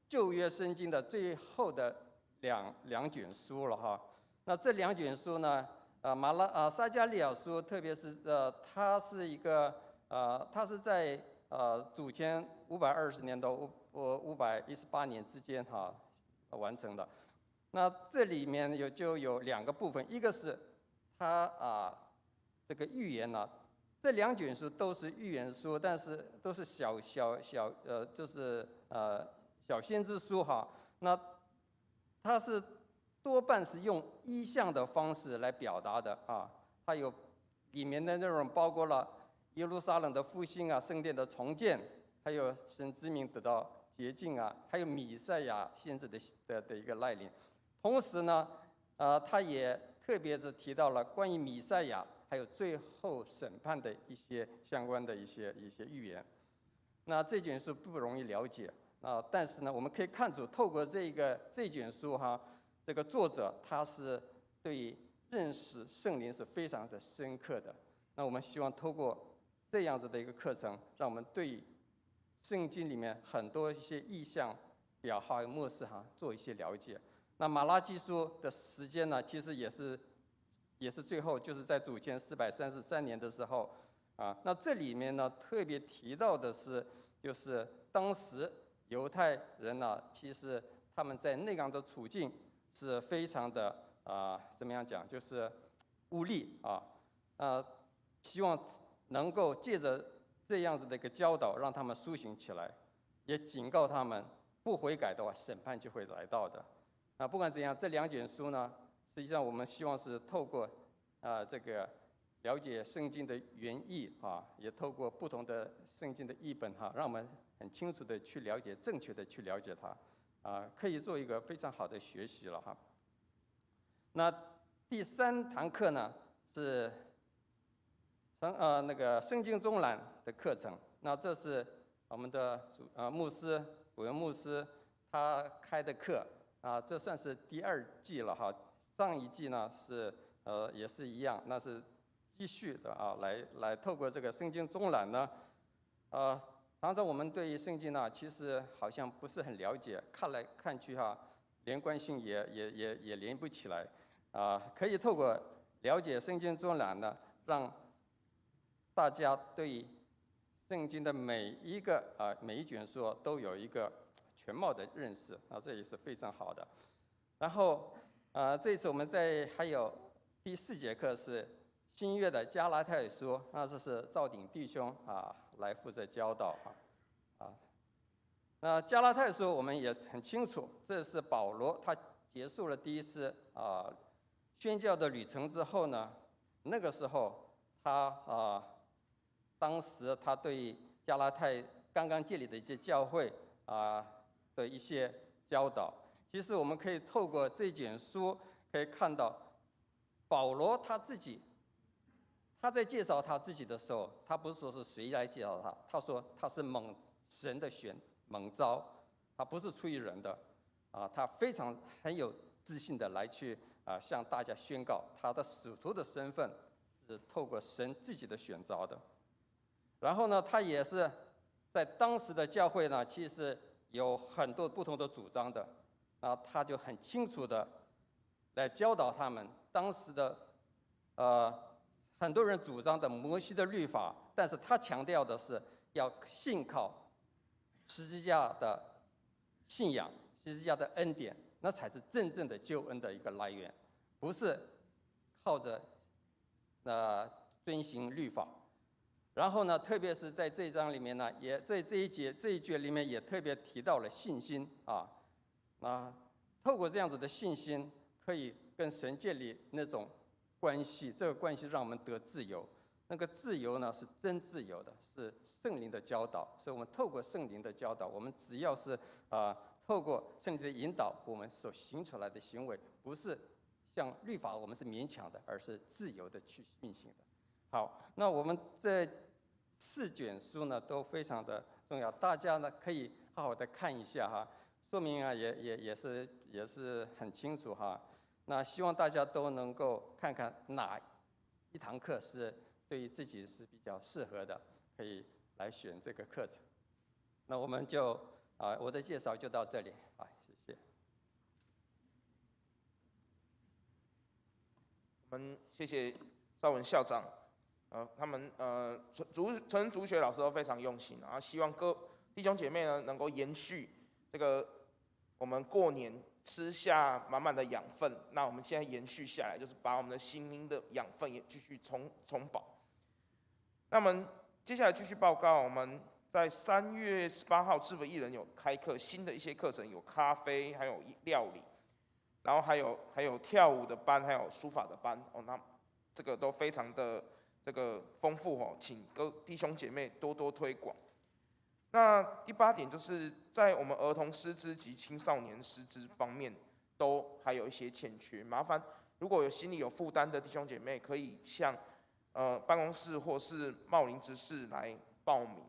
旧约圣经的最后的两卷书了哈。那这2卷书呢撒迦利亚书特别是它是一个它是在主前520年到518年之间完成的。那这里面就有2个部分，一个是它这个预言呢，这2卷书都是预言书，但是都是就是小先知书哈。那它是多半是用意象的方式来表达的它有里面的内容包括了耶路撒冷的复兴圣殿的重建，还有神之名得到洁净还有弥赛亚先知的一个来临。同时呢他也特别的提到了关于弥赛亚还有最后审判的一些相关的一些预言。那这卷书不容易了解但是呢我们可以看出透过这卷书这个作者他是对认识圣灵是非常的深刻的。那我们希望透过这样子的一个课程，让我们对圣经里面很多一些意象表还有末世做一些了解。那马拉基书的时间呢，其实也是最后就是在主前433年的时候那这里面呢特别提到的是，就是当时犹太人呢，其实他们在那样的处境是非常的怎么样讲，就是无力希望能够借着这样子的一个教导，让他们苏醒起来，也警告他们不悔改的话，审判就会来到的。不管怎样，这2卷书呢，实际上我们希望是透过这个了解圣经的原意也透过不同的圣经的译本让我们很清楚的去了解，正确的去了解它可以做一个非常好的学习了那第3堂课呢是那个圣经中览的课程。那这是我们的牧师韦文牧师他开的课这算是第2季了上一季呢是也是一样，那是继续的来透过这个圣经中览呢常常我们对于圣经呢其实好像不是很了解，看来看去连贯性也连不起来可以透过了解圣经中览呢，让大家对圣经的每一卷书都有一个全貌的认识这也是非常好的。然后这一次我们还有第4节课是新约的加拉太书，那这是赵鼎弟兄来负责教导那加拉太书我们也很清楚，这是保罗他结束了第一次宣教的旅程之后呢，那个时候他当时他对加拉太刚刚建立的一些教会的一些教导，其实我们可以透过这卷书可以看到保罗他自己他在介绍他自己的时候，他不是说是谁来介绍他，他说他是神的蒙召，他不是出于人的，他非常很有自信的来去向大家宣告他的使徒的身份是透过神自己的选召的。然后呢，他也是在当时的教会呢，其实有很多不同的主张的，他就很清楚的来教导他们当时的很多人主张的摩西的律法，但是他强调的是要信靠十字架的信仰，十字架的恩典，那才是真正的救恩的一个来源，不是靠着遵行律法。然后呢，特别是在这一章里面呢，也在这一节里面也特别提到了信心透过这样子的信心，可以跟神建立那种关系，这个关系让我们得自由。那个自由呢，是真自由的，是圣灵的教导。所以我们透过圣灵的教导，我们只要是透过圣灵的引导，我们所行出来的行为，不是像律法我们是勉强的，而是自由的去运行的。好，那我们这4卷书呢都非常的重要，大家呢可以好好的看一下说明也是很清楚那希望大家都能够看看哪一堂课是对于自己是比较适合的，可以来选这个课程。那我们就我的介绍就到这里谢谢。我们谢谢邵文校长，他们陈竹学老师都非常用心希望各弟兄姐妹呢能够延续这个我们过年吃下满满的养分，那我们现在延续下来，就是把我们的心灵的养分也继续充饱。那我们接下来继续报告，我们在3月18号智福艺人有开课，新的一些课程有咖啡，还有料理，然后还有跳舞的班，还有书法的班那这个都非常的这个丰富请各弟兄姐妹多多推广。那第8点就是在我们儿童师资及青少年师资方面都还有一些欠缺，麻烦如果有心里有负担的弟兄姐妹，可以向办公室或是茂林执事来报名。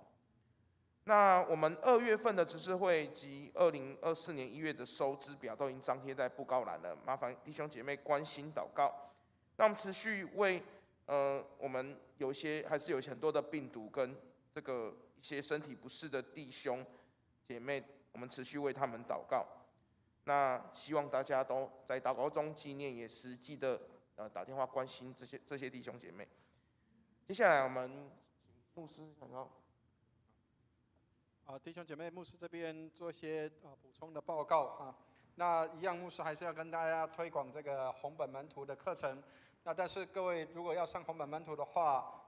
那我们2月份的执事会及2024年1月的收支表都已经张贴在布告栏了，麻烦弟兄姐妹关心祷告。那我们持续为我们还是有很多的病毒跟这个一些身体不适的弟兄姐妹，我们持续为他们祷告。那希望大家都在祷告中纪念，也实际的打电话关心这些弟兄姐妹。接下来我们请牧师想要弟兄姐妹，牧师这边做一些补充的报告那一样，牧师还是要跟大家推广这个红本门徒的课程。那但是各位如果要上红本门徒的话，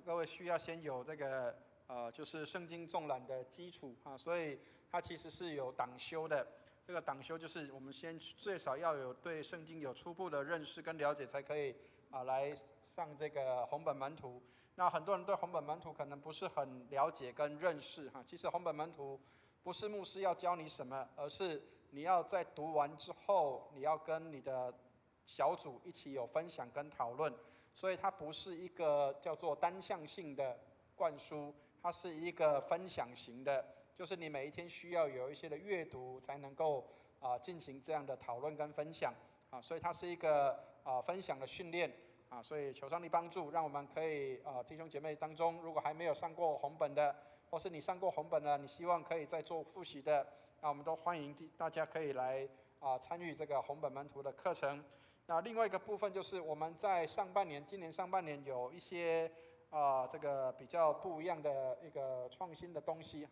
各位需要先有这个就是圣经纵览的基础所以它其实是有党修的。这个党修就是我们先最少要有对圣经有初步的认识跟了解，才可以来上这个红本门徒。那很多人对红本门徒可能不是很了解跟认识其实红本门徒不是牧师要教你什么，而是你要在读完之后，你要跟你的小组一起有分享跟讨论，所以它不是一个叫做单向性的灌输，它是一个分享型的，就是你每一天需要有一些的阅读，才能够进行这样的讨论跟分享所以它是一个分享的训练所以求上帝帮助，让我们可以弟兄姐妹当中，如果还没有上过红本的，或是你上过红本了，你希望可以再做复习的，我们都欢迎大家可以来参与这个红本门徒的课程。那另外一个部分就是我们在今年上半年有一些这个比较不一样的一个创新的东西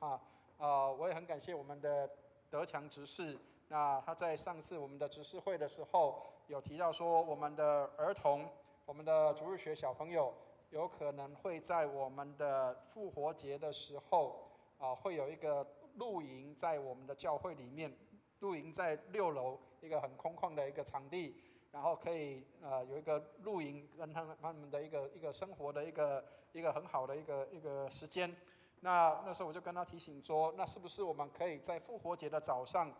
我也很感谢我们的德强执事，那他在上次我们的执事会的时候有提到说，我们的儿童，我们的主日学小朋友有可能会在我们的复活节的时候会有一个露营在我们的教会里面，露营在6楼一个很空旷的一个场地，然后可以有一个露营跟他们的一个生活的一个很好的一个时间。那时候我就跟他提醒说，那是不是我们可以在复活节的早上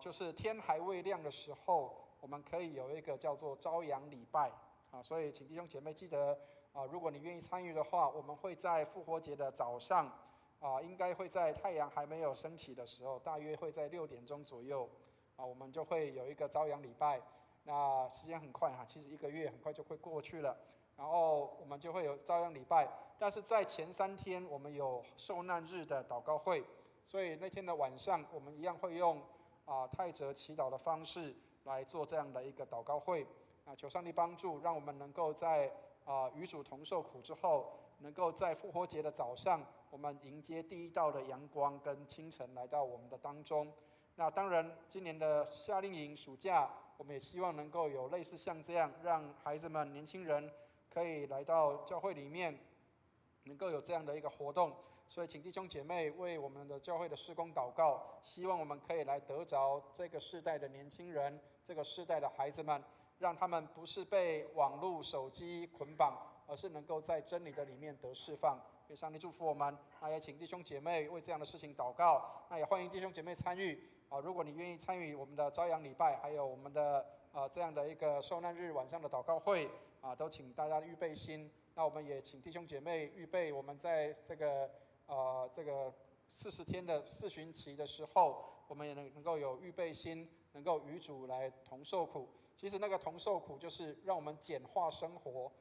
就是天还未亮的时候，我们可以有一个叫做朝阳礼拜所以请弟兄姐妹记得如果你愿意参与的话，我们会在复活节的早上，应该会在太阳还没有升起的时候，大约会在6点钟左右，我们就会有一个朝阳礼拜。那时间很快其实1个月很快就会过去了。然后我们就会有朝阳礼拜，但是在前3天我们有受难日的祷告会，所以那天的晚上我们一样会用泰泽祈祷的方式来做这样的一个祷告会。求上帝帮助，让我们能够在与主同受苦之后，能够在复活节的早上，我们迎接第一道的阳光跟清晨来到我们的当中。那当然，今年的夏令营暑假，我们也希望能够有类似像这样，让孩子们、年轻人可以来到教会里面，能够有这样的一个活动。所以请弟兄姐妹为我们的教会的事工祷告，希望我们可以来得着这个世代的年轻人，这个世代的孩子们，让他们不是被网络手机捆绑，而是能够在真理的里面得释放。愿上帝祝福我们。那也请弟兄姐妹为这样的事情祷告。那也欢迎弟兄姐妹参与。如果你愿意参与我们的朝阳礼拜，还有我们的这样的一个受难日晚上的祷告会，都请大家预备心。那我们也请弟兄姐妹预备，我们在这个40天的4旬期的时候，我们也能够有预备心，能够与主来同受苦。其实那个同受苦就是让我们简化生活，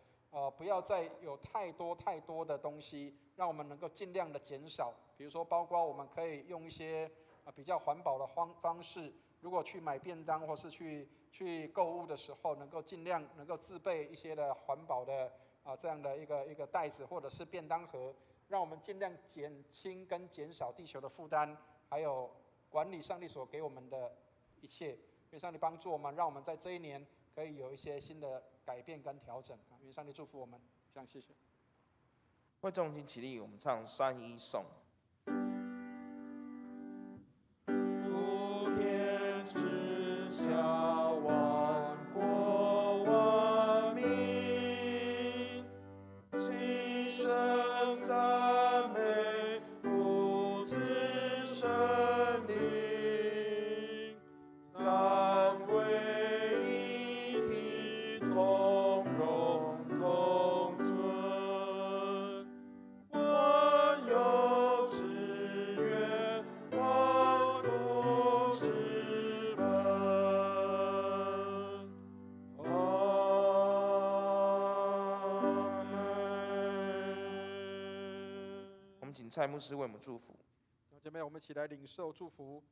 不要再有太多的东西，让我们能够尽量的减少。比如说，包括我们可以用一些比较环保的方式，如果去买便当或是去购物的时候，能够尽量能够自备一些的环保的这样的一个袋子或者是便当盒，让我们尽量减轻跟减少地球的负担，还有管理上帝所给我们的一切。愿上帝帮助我们，让我们在这一年可以有一些新的改变跟调整。愿上帝祝福我们。这样，谢谢。会众请起立，我们唱3-1颂。普天之下，万国万民，齐声赞美父子圣灵，三位一体，同荣同尊，万有之源，万福之本。阿门。我们请蔡牧师为我们祝福。弟兄姐妹，我们一起来领受祝福。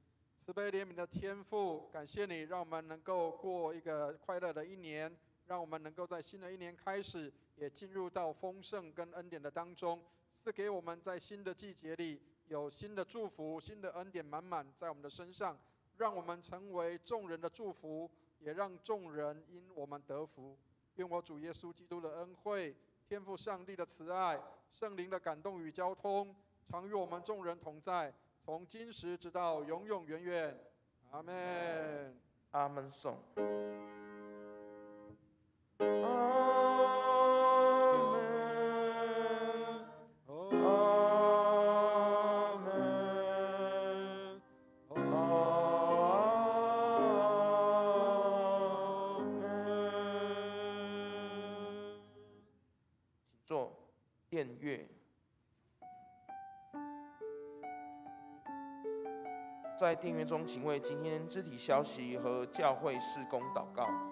慈悲怜悯的天父，感谢你，让我们能够过一个快乐的一年，让我们能够在新的一年开始，也进入到丰盛跟恩典的当中，赐给我们在新的季节里有新的祝福、新的恩典满满在我们的身上，让我们成为众人的祝福，也让众人因我们得福。愿我主耶稣基督的恩惠、天父上帝的慈爱、圣灵的感动与交通，常与我们众人同在，从今时直到永永远远。阿们。阿门颂。做殿乐，在殿乐中，请为今天肢体消息和教会事工祷告。